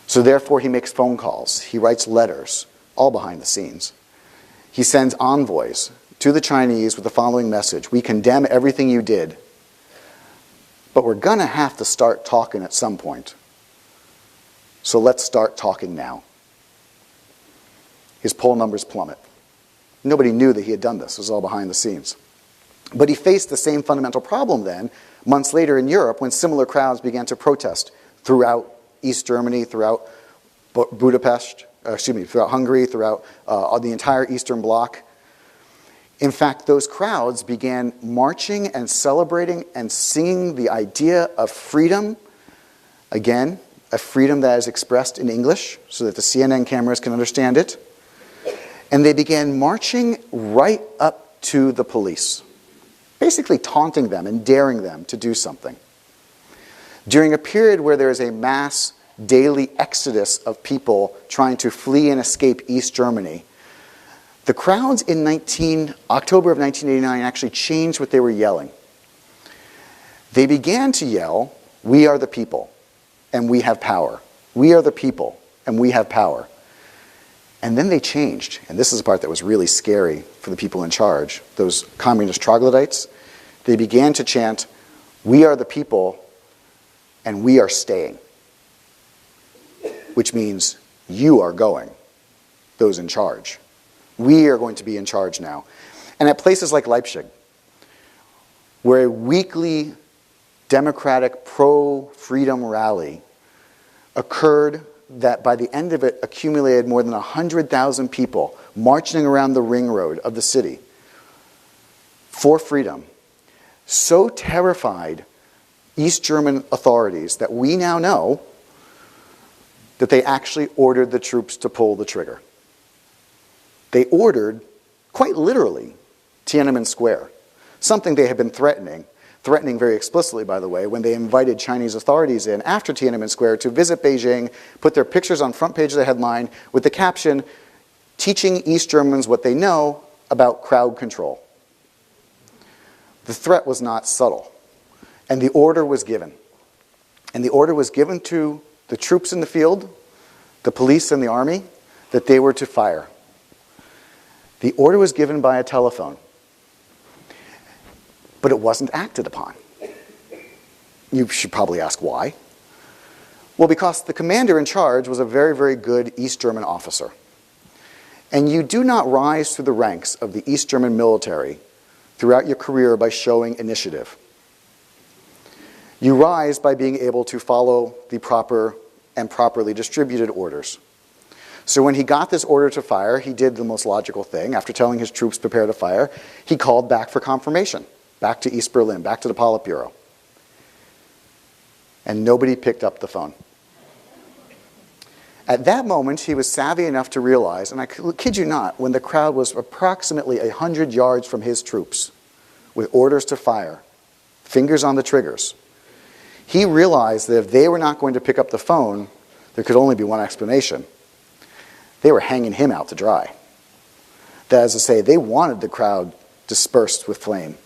So therefore he makes phone calls, he writes letters, all behind the scenes. He sends envoys to the Chinese with the following message: we condemn everything you did, but we're going to have to start talking at some point. So let's start talking now. His poll numbers plummet. Nobody knew that he had done this. It was all behind the scenes. But he faced the same fundamental problem then, months later in Europe, when similar crowds began to protest throughout East Germany, throughout throughout Hungary, throughout the entire Eastern Bloc. In fact, those crowds began marching and celebrating and singing the idea of freedom. Again, a freedom that is expressed in English so that the CNN cameras can understand it. And they began marching right up to the police, basically taunting them and daring them to do something. During a period where there is a mass daily exodus of people trying to flee and escape East Germany, the crowds in October of 1989 actually changed what they were yelling. They began to yell, "We are the people, and we have power. We are the people, and we have power." And then they changed, and this is the part that was really scary for the people in charge, those communist troglodytes. They began to chant, "We are the people, and we are staying," which means you are going, those in charge. We are going to be in charge now. And at places like Leipzig, where a weekly democratic pro-freedom rally occurred that by the end of it accumulated more than 100,000 people marching around the ring road of the city for freedom, so terrified East German authorities that we now know that they actually ordered the troops to pull the trigger. They ordered, quite literally, Tiananmen Square, something they had been threatening very explicitly, by the way, when they invited Chinese authorities in after Tiananmen Square to visit Beijing, put their pictures on front page of the headline with the caption, "Teaching East Germans what they know about crowd control." The threat was not subtle, and the order was given. And the order was given to the troops in the field, the police and the army, that they were to fire. The order was given by a telephone, but it wasn't acted upon. You should probably ask why. Well, because the commander in charge was a very, very good East German officer. And you do not rise through the ranks of the East German military throughout your career by showing initiative. You rise by being able to follow the proper and properly distributed orders. So when he got this order to fire, he did the most logical thing. After telling his troops prepare to fire, he called back for confirmation, back to East Berlin, back to the Politburo. And nobody picked up the phone. At that moment, he was savvy enough to realize, and I kid you not, when the crowd was approximately 100 yards from his troops, with orders to fire, fingers on the triggers, he realized that if they were not going to pick up the phone, there could only be one explanation. They were hanging him out to dry. That is to say, they wanted the crowd dispersed with flame,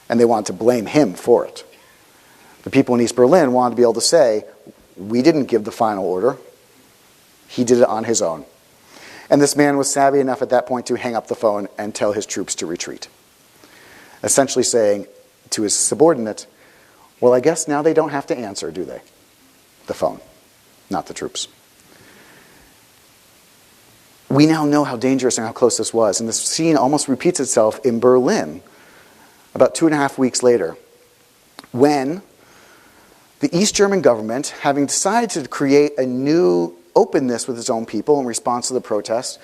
and they wanted to blame him for it. The people in East Berlin wanted to be able to say, we didn't give the final order. He did it on his own. And this man was savvy enough at that point to hang up the phone and tell his troops to retreat. Essentially saying to his subordinate, well, I guess now they don't have to answer, do they? The phone, not the troops. We now know how dangerous and how close this was. And this scene almost repeats itself in Berlin about 2.5 weeks later, when the East German government, having decided to create a new openness with its own people in response to the protests,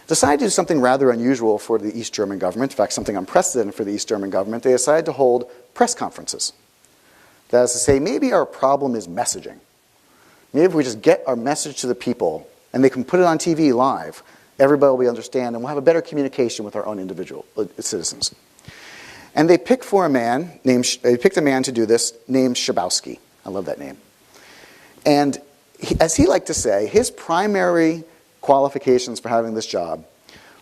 decided to do something rather unusual for the East German government, in fact, something unprecedented for the East German government. They decided to hold press conferences. That is to say, maybe our problem is messaging. Maybe if we just get our message to the people and they can put it on TV live, everybody will understand and we'll have a better communication with our own individual citizens. And they picked a man to do this named Schabowski. I love that name. And as he liked to say, his primary qualifications for having this job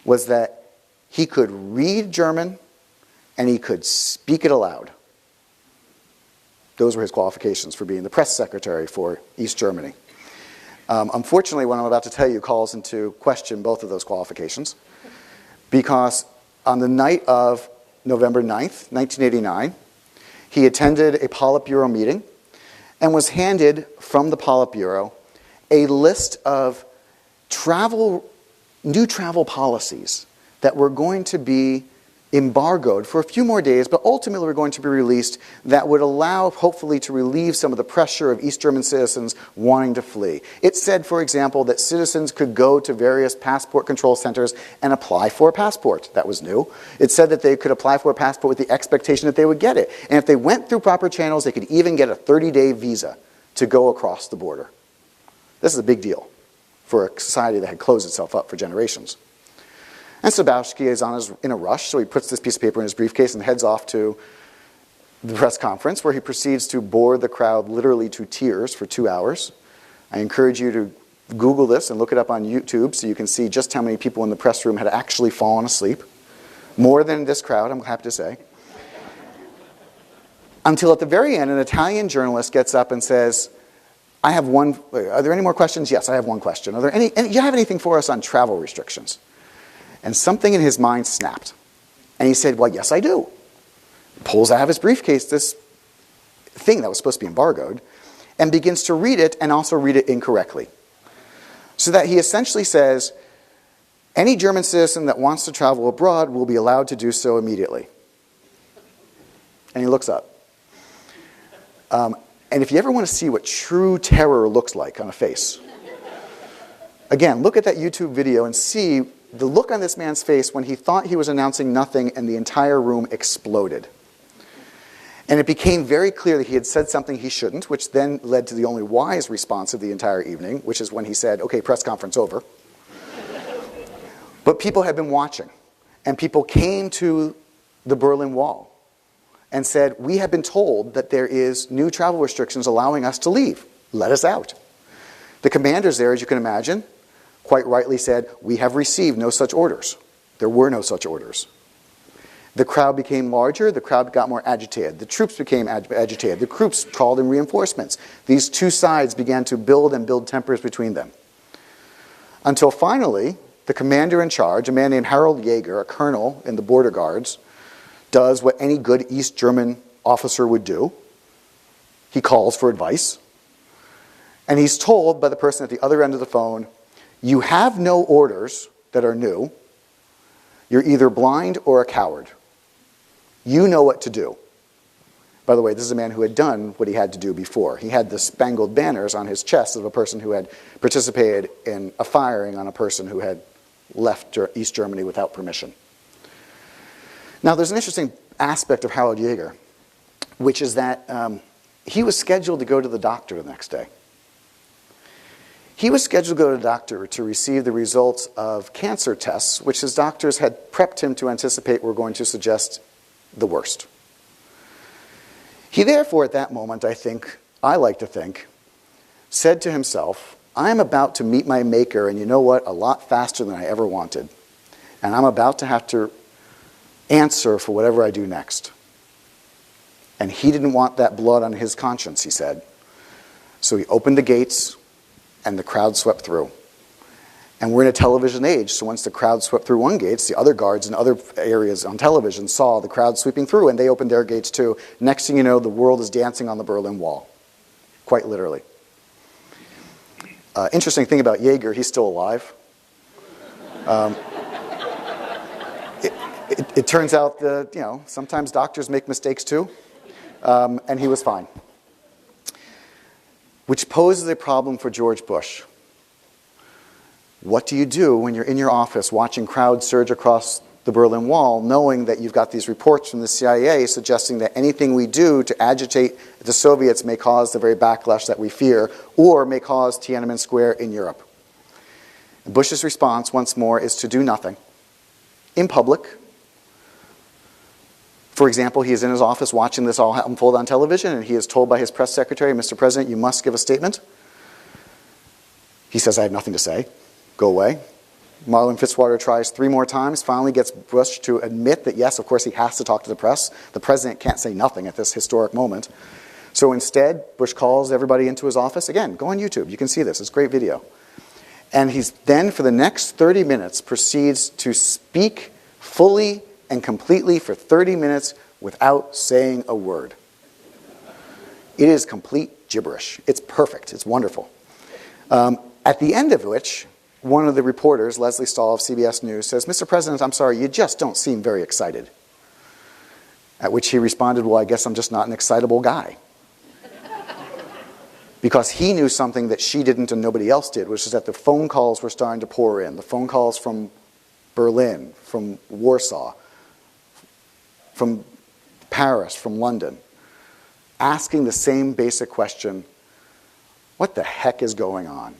was that he could read German and he could speak it aloud. Those were his qualifications for being the press secretary for East Germany. Unfortunately, what I'm about to tell you calls into question both of those qualifications, because on the night of November 9th, 1989, he attended a Politburo meeting and was handed from the Politburo a list of new travel policies that were going to be embargoed for a few more days, but ultimately were going to be released, that would allow, hopefully, to relieve some of the pressure of East German citizens wanting to flee. It said, for example, that citizens could go to various passport control centers and apply for a passport. That was new. It said that they could apply for a passport with the expectation that they would get it. And if they went through proper channels, they could even get a 30-day visa to go across the border. This is a big deal for a society that had closed itself up for generations. And Sobowski is in a rush, so he puts this piece of paper in his briefcase and heads off to the press conference, where he proceeds to bore the crowd literally to tears for 2 hours. I encourage you to Google this and look it up on YouTube so you can see just how many people in the press room had actually fallen asleep. More than this crowd, I'm happy to say. Until at the very end, an Italian journalist gets up and says, are there any more questions? Yes, I have one question. Do you have anything for us on travel restrictions? And something in his mind snapped. And he said, well, yes, I do. Pulls out of his briefcase this thing that was supposed to be embargoed and begins to read it, and also read it incorrectly. So that he essentially says, any German citizen that wants to travel abroad will be allowed to do so immediately. And he looks up. And if you ever want to see what true terror looks like on a face, again, look at that YouTube video and see the look on this man's face when he thought he was announcing nothing and the entire room exploded. And it became very clear that he had said something he shouldn't, which then led to the only wise response of the entire evening, which is when he said, okay, press conference over. But people had been watching, and people came to the Berlin Wall and said, we have been told that there is new travel restrictions allowing us to leave. Let us out. The commanders there, as you can imagine, quite rightly said, we have received no such orders. There were no such orders. The crowd became larger. The crowd got more agitated. The troops became agitated. The troops called in reinforcements. These two sides began to build tempers between them. Until finally, the commander in charge, a man named Harold Jaeger, a colonel in the border guards, does what any good East German officer would do. He calls for advice. And he's told by the person at the other end of the phone, you have no orders that are new. You're either blind or a coward. You know what to do. By the way, this is a man who had done what he had to do before. He had the spangled banners on his chest of a person who had participated in a firing on a person who had left East Germany without permission. Now, there's an interesting aspect of Harold Jaeger, which is that he was scheduled to go to the doctor the next day. He was scheduled to go to the doctor to receive the results of cancer tests, which his doctors had prepped him to anticipate were going to suggest the worst. He therefore, at that moment, I like to think, said to himself, I'm about to meet my maker, and you know what, a lot faster than I ever wanted. And I'm about to have to answer for whatever I do next. And he didn't want that blood on his conscience, he said. So he opened the gates, and the crowd swept through. And we're in a television age, so once the crowd swept through one gate, the other guards in other areas on television saw the crowd sweeping through, and they opened their gates too. Next thing you know, the world is dancing on the Berlin Wall, quite literally. Interesting thing about Jaeger, he's still alive. It turns out that sometimes doctors make mistakes too, and he was fine. Which poses a problem for George Bush. What do you do when you're in your office watching crowds surge across the Berlin Wall, knowing that you've got these reports from the CIA suggesting that anything we do to agitate the Soviets may cause the very backlash that we fear, or may cause Tiananmen Square in Europe? And Bush's response, once more, is to do nothing. In public. For example, he is in his office watching this all unfold on television, and he is told by his press secretary, Mr. President, you must give a statement. He says, I have nothing to say. Go away. Marlon Fitzwater tries 3 more times, finally gets Bush to admit that, yes, of course, he has to talk to the press. The president can't say nothing at this historic moment. So instead, Bush calls everybody into his office. Again, go on YouTube. You can see this. It's a great video. And he's then, for the next 30 minutes, proceeds to speak fully and completely for 30 minutes without saying a word. It is complete gibberish. It's perfect. It's wonderful. At the end of which, one of the reporters, Leslie Stahl of CBS News, says, Mr. President, I'm sorry, you just don't seem very excited. At which he responded, well, I guess I'm just not an excitable guy. Because he knew something that she didn't and nobody else did, which is that the phone calls were starting to pour in. The phone calls from Berlin, from Warsaw, from Paris, from London, asking the same basic question, what the heck is going on?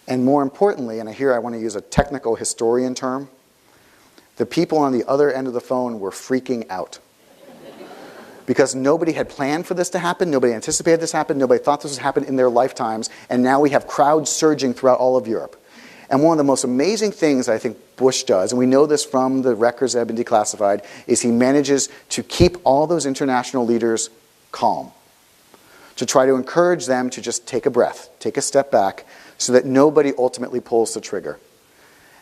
And more importantly, and here I want to use a technical historian term, the people on the other end of the phone were freaking out. Because nobody had planned for this to happen, nobody anticipated this to happen, nobody thought this would happen in their lifetimes, and now we have crowds surging throughout all of Europe. And one of the most amazing things I think Bush does, and we know this from the records that have been declassified, is he manages to keep all those international leaders calm. To try to encourage them to just take a breath, take a step back, so that nobody ultimately pulls the trigger.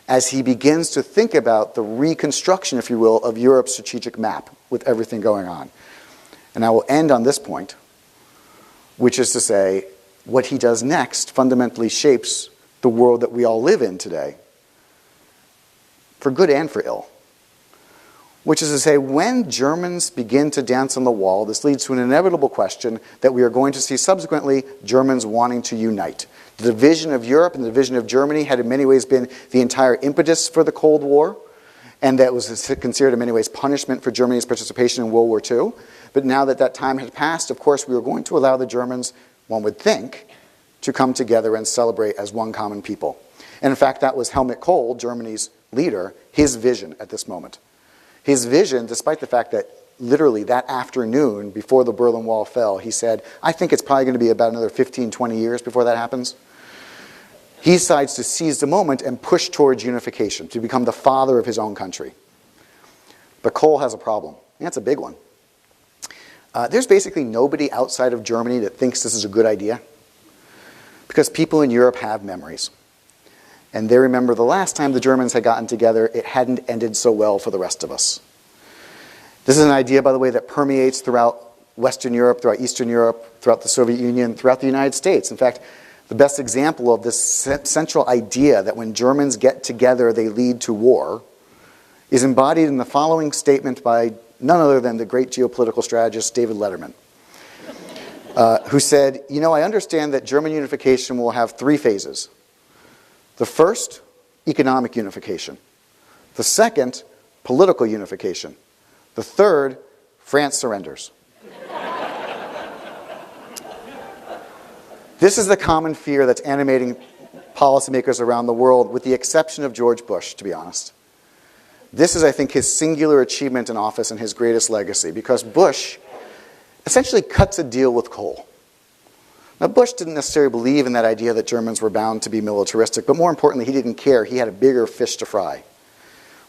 As he begins to think about the reconstruction, if you will, of Europe's strategic map with everything going on. And I will end on this point, which is to say, what he does next fundamentally shapes the world that we all live in today, for good and for ill. Which is to say, when Germans begin to dance on the wall, this leads to an inevitable question that we are going to see subsequently Germans wanting to unite. The division of Europe and the division of Germany had in many ways been the entire impetus for the Cold War, and that was considered in many ways punishment for Germany's participation in World War II. But now that that time had passed, of course, we were going to allow the Germans, one would think, to come together and celebrate as one common people. And in fact, that was Helmut Kohl, Germany's leader, his vision at this moment. His vision, despite the fact that literally that afternoon before the Berlin Wall fell, he said, I think it's probably going to be about another 15, 20 years before that happens. He decides to seize the moment and push towards unification, to become the father of his own country. But Kohl has a problem, and that's a big one. There's basically nobody outside of Germany that thinks this is a good idea, because people in Europe have memories. And they remember the last time the Germans had gotten together, it hadn't ended so well for the rest of us. This is an idea, by the way, that permeates throughout Western Europe, throughout Eastern Europe, throughout the Soviet Union, throughout the United States. In fact, the best example of this central idea that when Germans get together, they lead to war, is embodied in the following statement by none other than the great geopolitical strategist David Letterman, who said, you know, I understand that German unification will have 3 phases. The first, economic unification. The second, political unification. The third, France surrenders. This is the common fear that's animating policymakers around the world, with the exception of George Bush, to be honest. This is, I think, his singular achievement in office and his greatest legacy, because Bush essentially cuts a deal with Kohl. Now, Bush didn't necessarily believe in that idea that Germans were bound to be militaristic, but more importantly, he didn't care. He had a bigger fish to fry,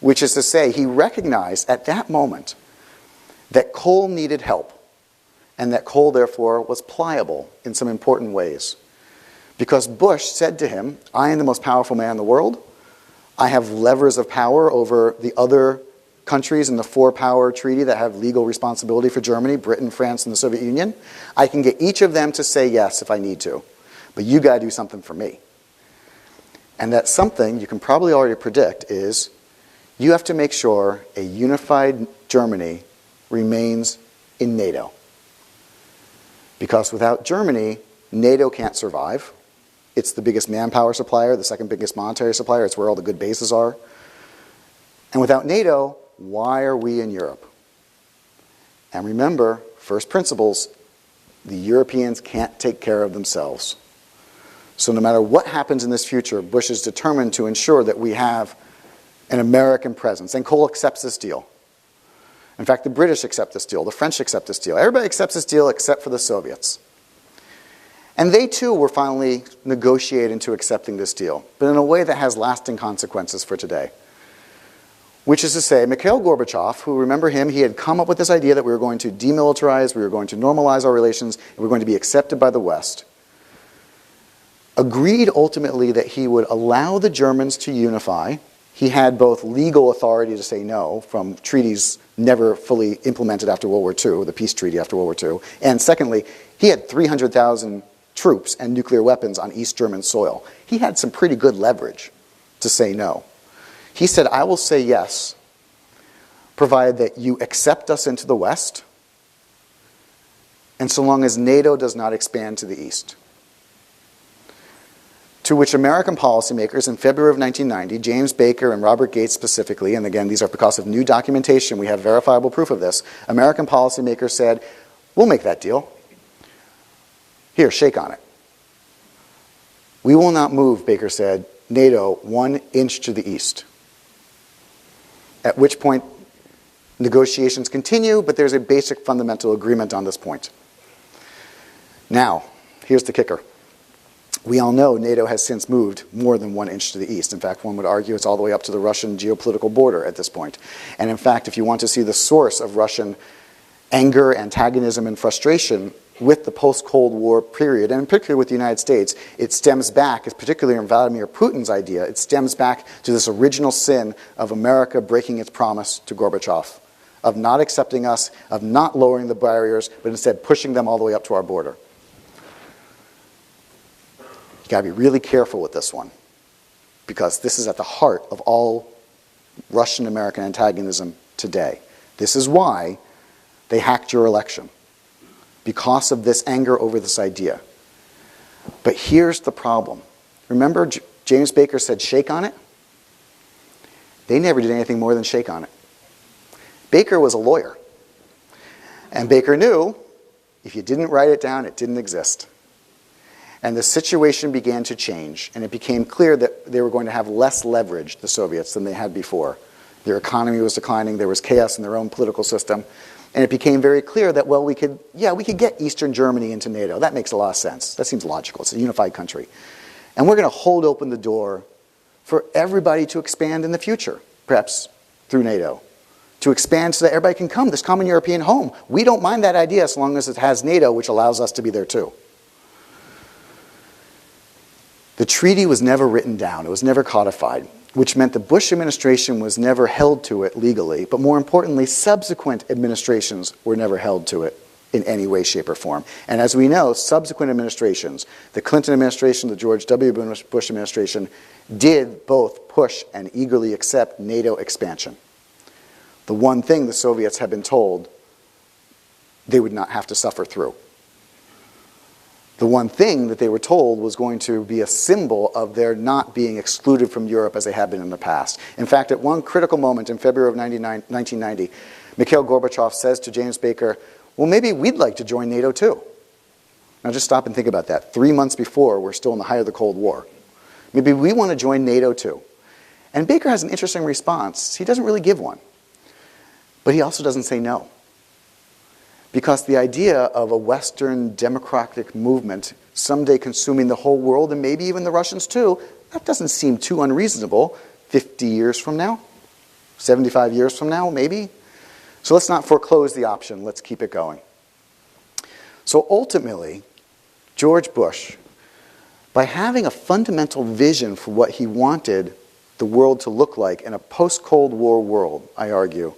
which is to say, he recognized at that moment that Kohl needed help, and that Kohl, therefore, was pliable in some important ways. Because Bush said to him, I am the most powerful man in the world. I have levers of power over the other countries in the 4-power treaty that have legal responsibility for Germany, Britain, France, and the Soviet Union. I can get each of them to say yes if I need to. But you got to do something for me. And that something, you can probably already predict, is you have to make sure a unified Germany remains in NATO. Because without Germany, NATO can't survive. It's the biggest manpower supplier, the second biggest monetary supplier. It's where all the good bases are. And without NATO, why are we in Europe? And remember, first principles, the Europeans can't take care of themselves. So no matter what happens in this future, Bush is determined to ensure that we have an American presence. And Kohl accepts this deal. In fact, the British accept this deal. The French accept this deal. Everybody accepts this deal except for the Soviets. And they too were finally negotiated into accepting this deal, but in a way that has lasting consequences for today. Which is to say, Mikhail Gorbachev, who, remember him, he had come up with this idea that we were going to demilitarize, we were going to normalize our relations, and we were going to be accepted by the West, agreed ultimately that he would allow the Germans to unify. He had both legal authority to say no from treaties never fully implemented after World War II, the peace treaty after World War II, and secondly, he had 300,000 troops and nuclear weapons on East German soil. He had some pretty good leverage to say no. He said, I will say yes, provided that you accept us into the West, and so long as NATO does not expand to the East. To which American policymakers in February of 1990, James Baker and Robert Gates specifically, and again, these are because of new documentation, we have verifiable proof of this, American policymakers said, we'll make that deal. Here, shake on it. We will not move, Baker said, NATO 1 inch to the east. At which point, negotiations continue, but there's a basic fundamental agreement on this point. Now, here's the kicker. We all know NATO has since moved more than 1 inch to the east. In fact, one would argue it's all the way up to the Russian geopolitical border at this point. And in fact, if you want to see the source of Russian anger, antagonism, and frustration with the post-Cold War period, and particularly with the United States, it stems back, particularly in Vladimir Putin's idea, it stems back to this original sin of America breaking its promise to Gorbachev, of not accepting us, of not lowering the barriers, but instead pushing them all the way up to our border. You've got to be really careful with this one, because this is at the heart of all Russian-American antagonism today. This is why they hacked your election, because of this anger over this idea. But here's the problem. Remember, James Baker said, shake on it? They never did anything more than shake on it. Baker was a lawyer. And Baker knew if you didn't write it down, it didn't exist. And the situation began to change, and it became clear that they were going to have less leverage, the Soviets, than they had before. Their economy was declining, there was chaos in their own political system, and it became very clear that, well, we could get Eastern Germany into NATO. That makes a lot of sense. That seems logical. It's a unified country. And we're going to hold open the door for everybody to expand in the future, perhaps through NATO, to expand so that everybody can come, this common European home. We don't mind that idea as long as it has NATO, which allows us to be there too. The treaty was never written down. It was never codified, which meant the Bush administration was never held to it legally, but more importantly, subsequent administrations were never held to it in any way, shape, or form. And as we know, subsequent administrations, the Clinton administration, the George W. Bush administration, did both push and eagerly accept NATO expansion. The one thing the Soviets had been told they would not have to suffer through. The one thing that they were told was going to be a symbol of their not being excluded from Europe as they had been in the past. In fact, at one critical moment in February of 1990, Mikhail Gorbachev says to James Baker, well, maybe we'd like to join NATO too. Now just stop and think about that. 3 months before, we're still in the height of the Cold War. Maybe we want to join NATO too. And Baker has an interesting response. He doesn't really give one. But he also doesn't say no. Because the idea of a Western democratic movement someday consuming the whole world, and maybe even the Russians too, that doesn't seem too unreasonable 50 years from now, 75 years from now, maybe. So let's not foreclose the option. Let's keep it going. So ultimately, George Bush, by having a fundamental vision for what he wanted the world to look like in a post-Cold War world, I argue,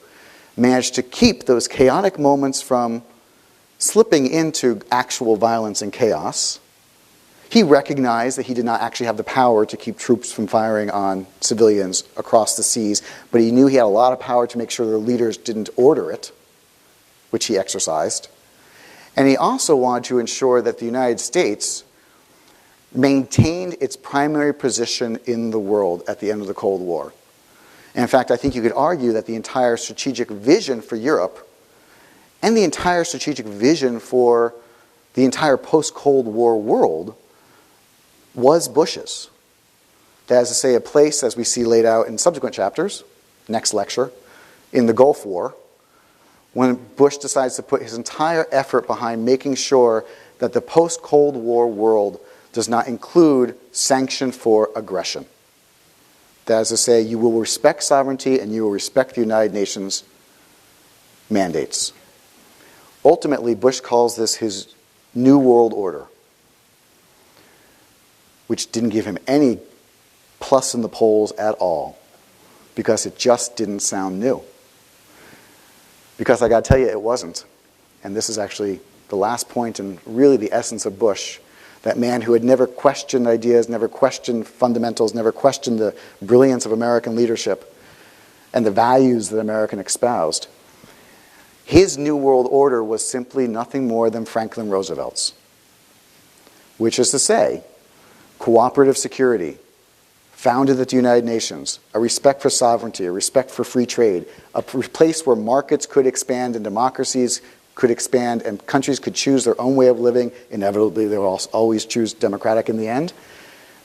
managed to keep those chaotic moments from slipping into actual violence and chaos. He recognized that he did not actually have the power to keep troops from firing on civilians across the seas, but he knew he had a lot of power to make sure their leaders didn't order it, which he exercised. And he also wanted to ensure that the United States maintained its primary position in the world at the end of the Cold War. And in fact, I think you could argue that the entire strategic vision for Europe and the entire strategic vision for the entire post-Cold War world was Bush's. That is to say, a place, as we see laid out in subsequent chapters, next lecture, in the Gulf War, when Bush decides to put his entire effort behind making sure that the post-Cold War world does not include sanction for aggression. That is to say, you will respect sovereignty and you will respect the United Nations mandates. Ultimately, Bush calls this his New World Order, which didn't give him any plus in the polls at all, because it just didn't sound new. Because I got to tell you, it wasn't. And this is actually the last point and really the essence of Bush, that man who had never questioned ideas, never questioned fundamentals, never questioned the brilliance of American leadership and the values that American espoused. His New World Order was simply nothing more than Franklin Roosevelt's, which is to say, cooperative security, founded at the United Nations, a respect for sovereignty, a respect for free trade, a place where markets could expand and democracies could expand and countries could choose their own way of living. Inevitably, they will always choose democratic in the end.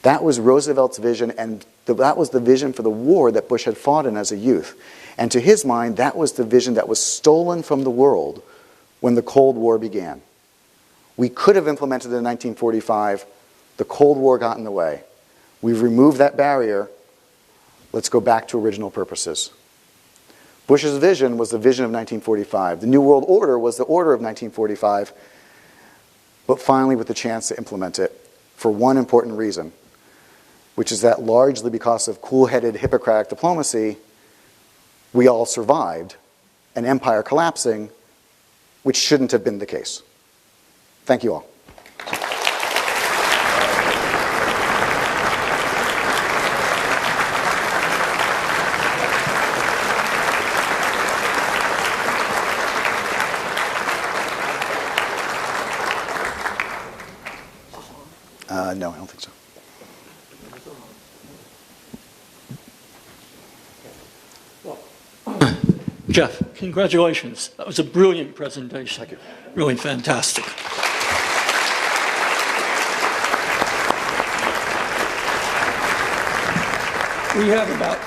That was Roosevelt's vision, and that was the vision for the war that Bush had fought in as a youth. And to his mind, that was the vision that was stolen from the world when the Cold War began. We could have implemented it in 1945. The Cold War got in the way. We've removed that barrier. Let's go back to original purposes. Bush's vision was the vision of 1945. The New World Order was the order of 1945, but finally with the chance to implement it for one important reason, which is that largely because of cool-headed Hippocratic diplomacy, we all survived an empire collapsing, which shouldn't have been the case. Thank you all. No, I don't think so. Jeff, congratulations. That was a brilliant presentation. Thank you. Really fantastic. We have about,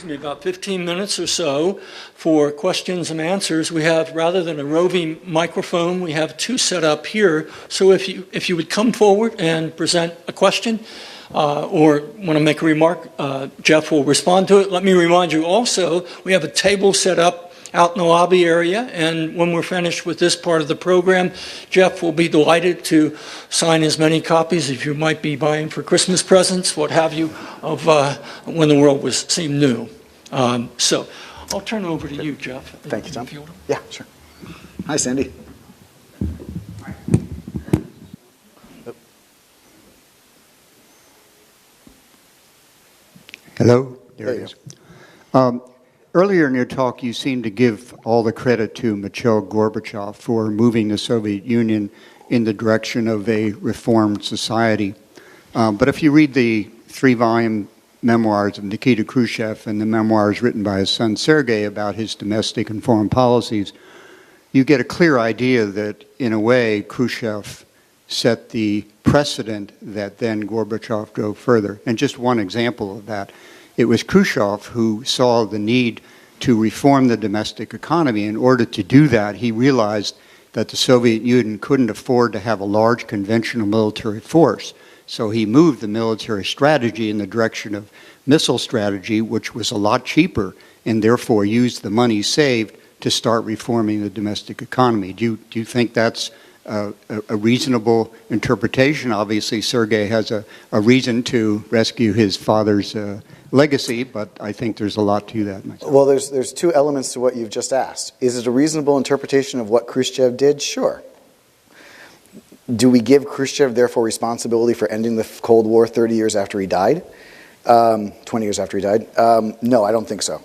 about 15 minutes or so for questions and answers. We have, rather than a roving microphone, we have two set up here. So if you would come forward and present a question or want to make a remark, Jeff will respond to it. Let me remind you also, we have a table set up out in the lobby area, and when we're finished with this part of the program, Jeff will be delighted to sign as many copies as you might be buying for Christmas presents, what have you, of when the world seemed new. So I'll turn it over to you, Jeff. Thank you, Tom. Yeah, sure. Hi, Sandy. Hello. There it is. Earlier in your talk, you seemed to give all the credit to Mikhail Gorbachev for moving the Soviet Union in the direction of a reformed society. But if you read the 3-volume memoirs of Nikita Khrushchev and the memoirs written by his son Sergei about his domestic and foreign policies, you get a clear idea that, in a way, Khrushchev set the precedent that then Gorbachev drove further. And just one example of that. It was Khrushchev who saw the need to reform the domestic economy. In order to do that, he realized that the Soviet Union couldn't afford to have a large conventional military force. So he moved the military strategy in the direction of missile strategy, which was a lot cheaper, and therefore used the money saved to start reforming the domestic economy. Do you think that's a reasonable interpretation? Obviously, Sergei has a reason to rescue his father's legacy, but I think there's a lot to that myself. Well, there's two elements to what you've just asked. Is it a reasonable interpretation of what Khrushchev did? Sure. Do we give Khrushchev, therefore, responsibility for ending the Cold War 30 years after he died? 20 years after he died? No, I don't think so.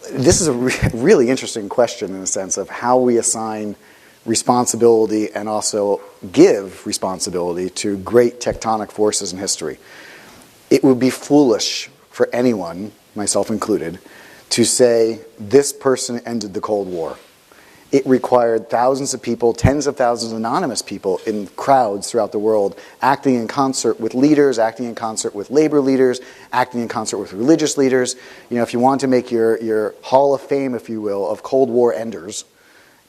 This is a really interesting question in the sense of how we assign responsibility and also give responsibility to great tectonic forces in history. It would be foolish for anyone, myself included, to say this person ended the Cold War. It required thousands of people, tens of thousands of anonymous people in crowds throughout the world acting in concert with leaders, acting in concert with labor leaders, acting in concert with religious leaders. You know, if you want to make your Hall of Fame, if you will, of Cold War enders,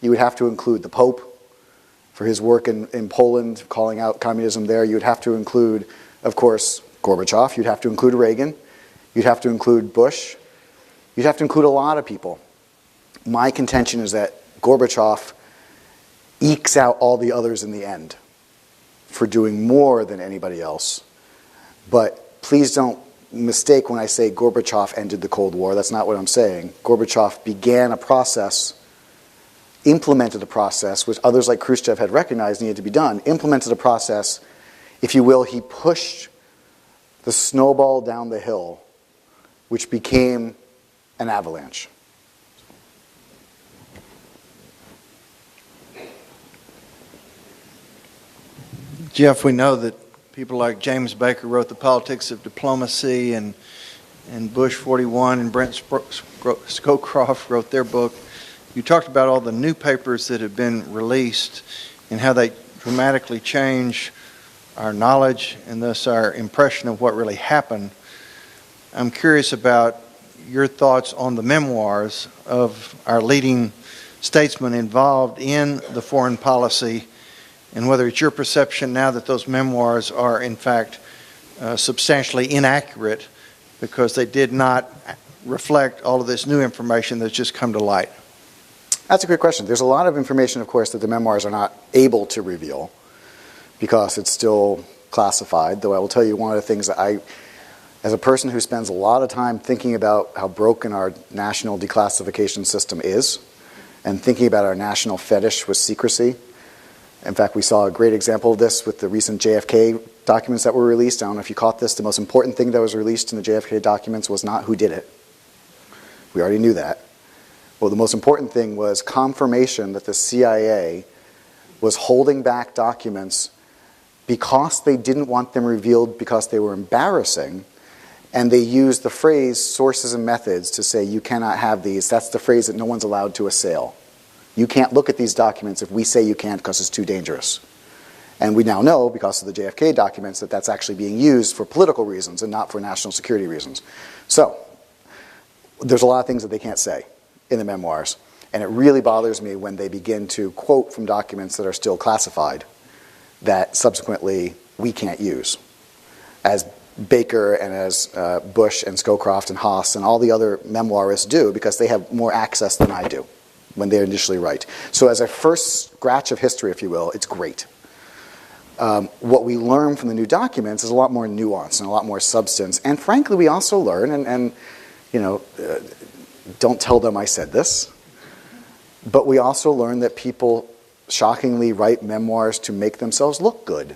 you would have to include the Pope, for his work in Poland, calling out communism there, you'd have to include, of course, Gorbachev. You'd have to include Reagan. You'd have to include Bush. You'd have to include a lot of people. My contention is that Gorbachev ekes out all the others in the end for doing more than anybody else. But please don't mistake when I say Gorbachev ended the Cold War. That's not what I'm saying. Gorbachev began a process, implemented a process, which others like Khrushchev had recognized needed to be done, implemented a process, if you will, he pushed the snowball down the hill, which became an avalanche. Jeff, we know that people like James Baker wrote The Politics of Diplomacy, and Bush 41 and Brent Scowcroft wrote their book. You talked about all the new papers that have been released and how they dramatically change our knowledge and thus our impression of what really happened. I'm curious about your thoughts on the memoirs of our leading statesmen involved in the foreign policy, and whether it's your perception now that those memoirs are in fact substantially inaccurate because they did not reflect all of this new information that's just come to light. That's a good question. There's a lot of information, of course, that the memoirs are not able to reveal because it's still classified, though I will tell you one of the things that as a person who spends a lot of time thinking about how broken our national declassification system is and thinking about our national fetish with secrecy. In fact, we saw a great example of this with the recent JFK documents that were released. I don't know if you caught this. The most important thing that was released in the JFK documents was not who did it. We already knew that. Well, the most important thing was confirmation that the CIA was holding back documents because they didn't want them revealed because they were embarrassing, and they used the phrase sources and methods to say you cannot have these. That's the phrase that no one's allowed to assail. You can't look at these documents if we say you can't because it's too dangerous. And we now know, because of the JFK documents, that that's actually being used for political reasons and not for national security reasons. So there's a lot of things that they can't say in the memoirs. And it really bothers me when they begin to quote from documents that are still classified that subsequently we can't use. As Baker and as Bush and Scowcroft and Haas and all the other memoirists do, because they have more access than I do when they initially write. So as a first scratch of history, if you will, it's great. What we learn from the new documents is a lot more nuance and a lot more substance. And frankly, we also learn, and you know, don't tell them I said this, but we also learn that people shockingly write memoirs to make themselves look good.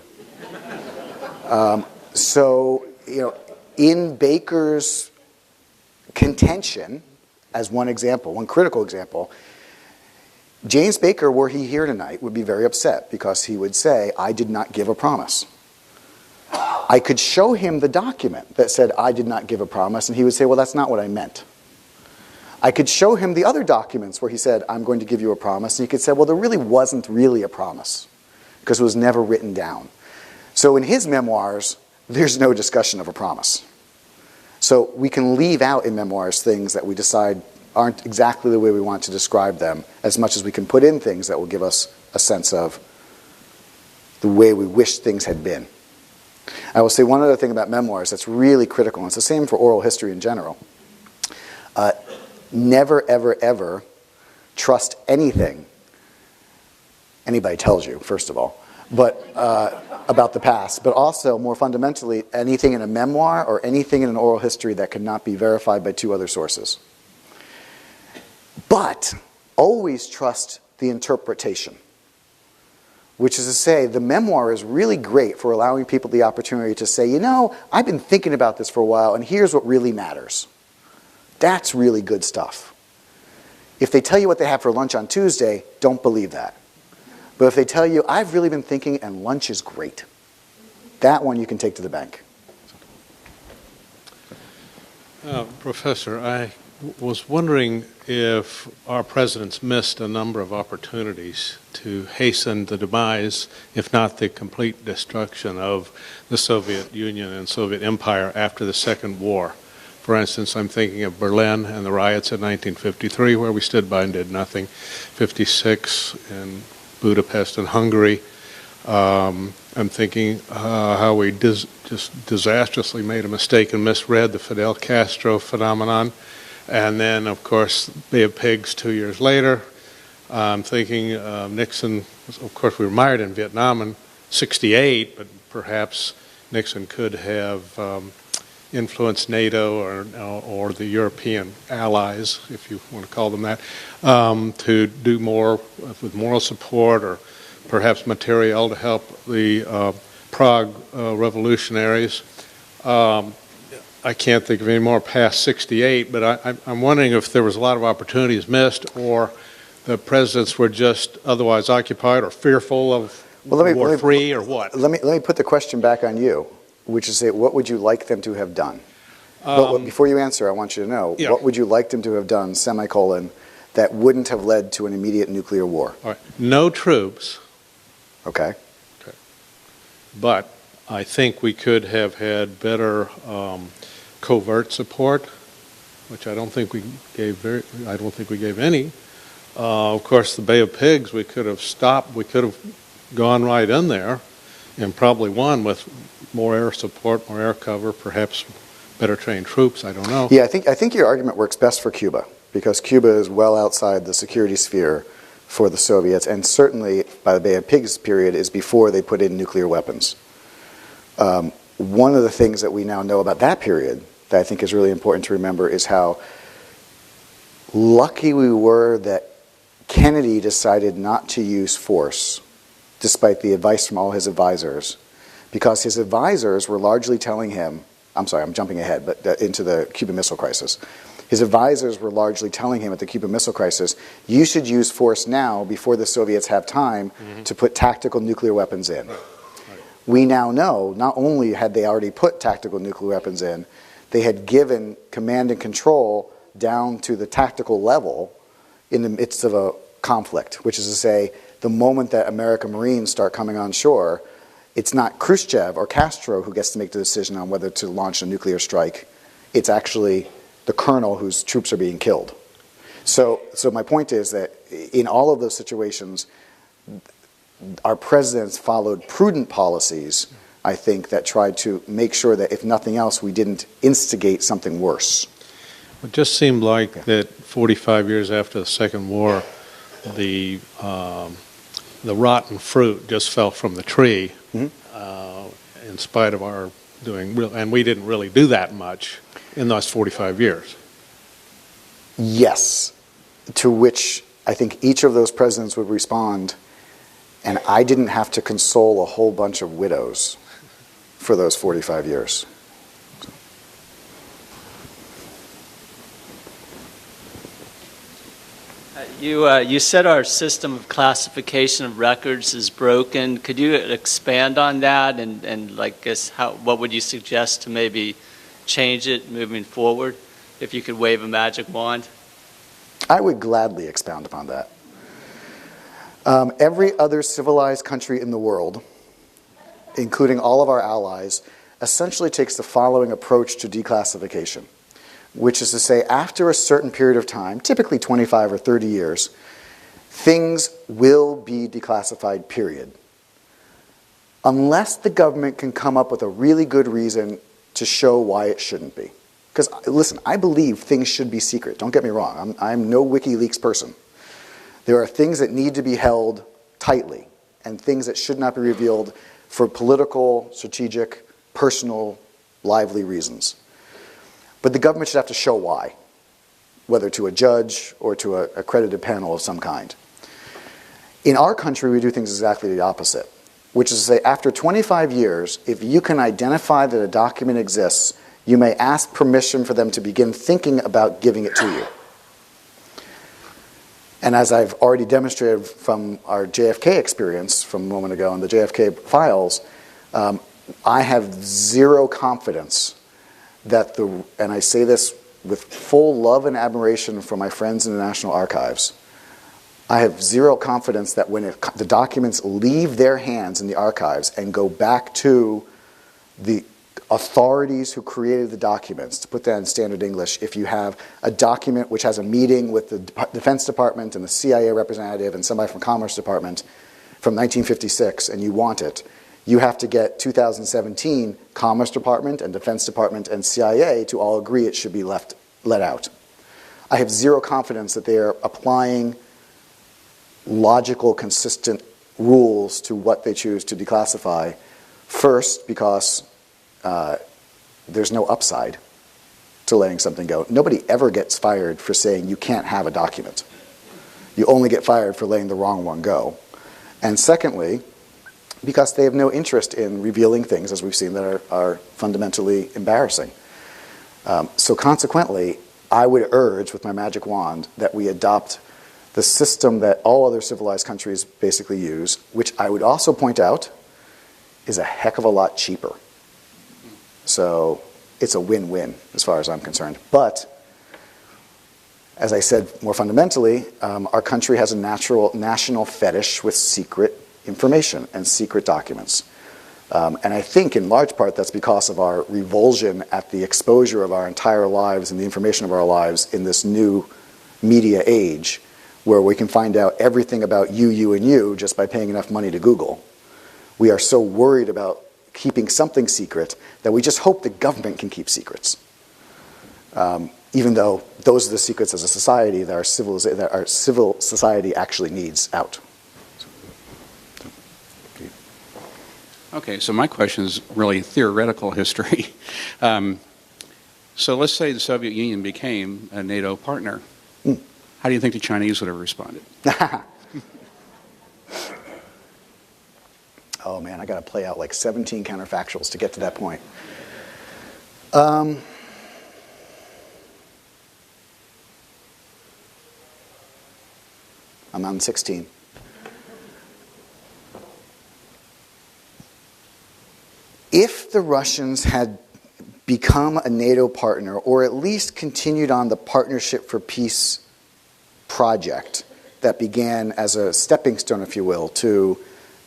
So, you know, in Baker's contention, as one example, one critical example, James Baker, were he here tonight, would be very upset because he would say, I did not give a promise. I could show him the document that said I did not give a promise, and he would say, well, that's not what I meant. I could show him the other documents where he said, I'm going to give you a promise, and he could say, well, there really wasn't really a promise because it was never written down. So in his memoirs, there's no discussion of a promise. So we can leave out in memoirs things that we decide aren't exactly the way we want to describe them, as much as we can put in things that will give us a sense of the way we wish things had been. I will say one other thing about memoirs that's really critical, and it's the same for oral history in general. Never, ever, ever trust anything anybody tells you, first of all, but about the past, but also, more fundamentally, anything in a memoir or anything in an oral history that cannot be verified by two other sources. But always trust the interpretation, which is to say the memoir is really great for allowing people the opportunity to say, you know, I've been thinking about this for a while, and here's what really matters. That's really good stuff. If they tell you what they have for lunch on Tuesday, don't believe that. But if they tell you, I've really been thinking and lunch is great, that one you can take to the bank. Professor, I was wondering if our presidents missed a number of opportunities to hasten the demise, if not the complete destruction of the Soviet Union and Soviet Empire after the Second War. For instance, I'm thinking of Berlin and the riots in 1953, where we stood by and did nothing. 56 in Budapest and Hungary. I'm thinking how we just disastrously made a mistake and misread the Fidel Castro phenomenon. And then, of course, Bay of Pigs 2 years later. I'm thinking Nixon, of course, we were mired in Vietnam in '68, but perhaps Nixon could have influenced NATO or the European allies, if you want to call them that, to do more with moral support or perhaps material to help the Prague revolutionaries. I can't think of any more past '68, but I'm wondering if there was a lot of opportunities missed, or the presidents were just otherwise occupied or fearful of War III, or what? Let me put the question back on you, which is, say, what would you like them to have done? But before you answer, I want you to know, what would you like them to have done, semicolon, that wouldn't have led to an immediate nuclear war? All right. No troops. Okay. But I think we could have had better covert support, which I don't think we gave any. Of course, the Bay of Pigs, we could have stopped. We could have gone right in there, and probably won with more air support, more air cover, perhaps better trained troops. I don't know. Yeah, I think your argument works best for Cuba, because Cuba is well outside the security sphere for the Soviets, and certainly by the Bay of Pigs period is before they put in nuclear weapons. One of the things that we now know about that period that I think is really important to remember is how lucky we were that Kennedy decided not to use force, despite the advice from all his advisors, because his advisors were largely telling him, I'm sorry, I'm jumping ahead, but into the Cuban Missile Crisis. His advisors were largely telling him at the Cuban Missile Crisis, you should use force now before the Soviets have time to put tactical nuclear weapons in. We now know, not only had they already put tactical nuclear weapons in, they had given command and control down to the tactical level in the midst of a conflict, which is to say, the moment that American Marines start coming on shore, it's not Khrushchev or Castro who gets to make the decision on whether to launch a nuclear strike. It's actually the colonel whose troops are being killed. So my point is that in all of those situations, our presidents followed prudent policies, I think, that tried to make sure that, if nothing else, we didn't instigate something worse. It just seemed like that 45 years after the Second War, the rotten fruit just fell from the tree, in spite of our doing, and we didn't really do that much in those 45 years. Yes, to which I think each of those presidents would respond, and I didn't have to console a whole bunch of widows for those 45 years. You said our system of classification of records is broken. Could you expand on that and like what would you suggest to maybe change it moving forward, if you could wave a magic wand? I would gladly expound upon that. Every other civilized country in the world, including all of our allies, essentially takes the following approach to declassification, which is to say, after a certain period of time, typically 25 or 30 years, things will be declassified, period. Unless the government can come up with a really good reason to show why it shouldn't be. Because, listen, I believe things should be secret. Don't get me wrong. I'm no WikiLeaks person. There are things that need to be held tightly and things that should not be revealed for political, strategic, personal, lively reasons. But the government should have to show why, whether to a judge or to an accredited panel of some kind. In our country, we do things exactly the opposite, which is to say, after 25 years, if you can identify that a document exists, you may ask permission for them to begin thinking about giving it to you. And as I've already demonstrated from our JFK experience from a moment ago in the JFK files, I have zero confidence that and I say this with full love and admiration for my friends in the National Archives, I have zero confidence that when the documents leave their hands in the archives and go back to the authorities who created the documents, to put that in standard English, if you have a document which has a meeting with the Defense Department and the CIA representative and somebody from Commerce Department, from 1956 and you want it, you have to get 2017 Commerce Department and Defense Department and CIA to all agree it should be let out. I have zero confidence that they are applying logical, consistent rules to what they choose to declassify. First, because there's no upside to letting something go. Nobody ever gets fired for saying you can't have a document. You only get fired for letting the wrong one go. And secondly, because they have no interest in revealing things, as we've seen, that are fundamentally embarrassing. So consequently, I would urge with my magic wand that we adopt the system that all other civilized countries basically use, which I would also point out is a heck of a lot cheaper. So it's a win-win as far as I'm concerned. But as I said more fundamentally, our country has a national fetish with secret information and secret documents. And I think in large part that's because of our revulsion at the exposure of our entire lives and the information of our lives in this new media age where we can find out everything about you, and you just by paying enough money to Google. We are so worried about keeping something secret that we just hope the government can keep secrets. Even though those are the secrets as a society that our civil society actually needs out. Okay, so my question is really theoretical history. So let's say the Soviet Union became a NATO partner. How do you think the Chinese would have responded? Oh man, I got to play out like 17 counterfactuals to get to that point. I'm on 16. If the Russians had become a NATO partner, or at least continued on the Partnership for Peace project that began as a stepping stone, if you will, to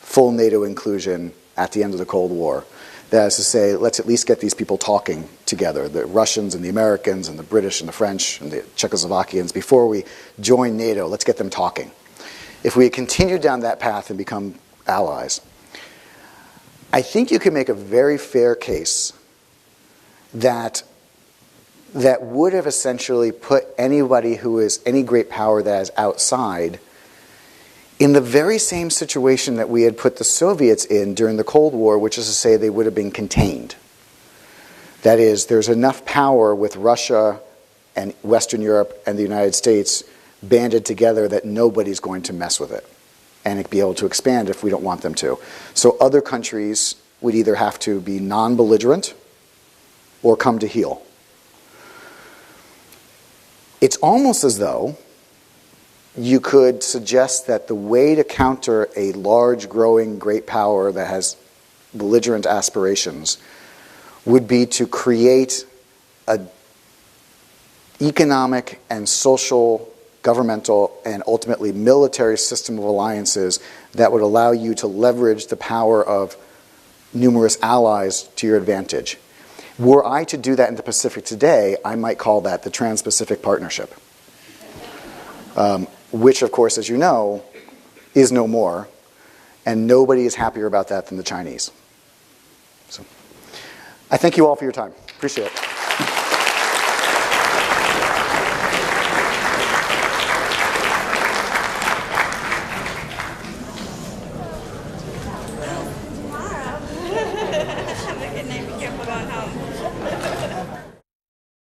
full NATO inclusion at the end of the Cold War, that is to say, let's at least get these people talking together, the Russians and the Americans and the British and the French and the Czechoslovakians, before we join NATO, let's get them talking. If we had continued down that path and become allies, I think you can make a very fair case that would have essentially put anybody who is any great power that is outside in the very same situation that we had put the Soviets in during the Cold War, which is to say they would have been contained. That is, there's enough power with Russia and Western Europe and the United States banded together that nobody's going to mess with it and be able to expand if we don't want them to. So other countries would either have to be non-belligerent or come to heel. It's almost as though you could suggest that the way to counter a large, growing, great power that has belligerent aspirations would be to create an economic and social, governmental, and ultimately military system of alliances that would allow you to leverage the power of numerous allies to your advantage. Were I to do that in the Pacific today, I might call that the Trans-Pacific Partnership, which, of course, as you know, is no more, and nobody is happier about that than the Chinese. So, I thank you all for your time. Appreciate it.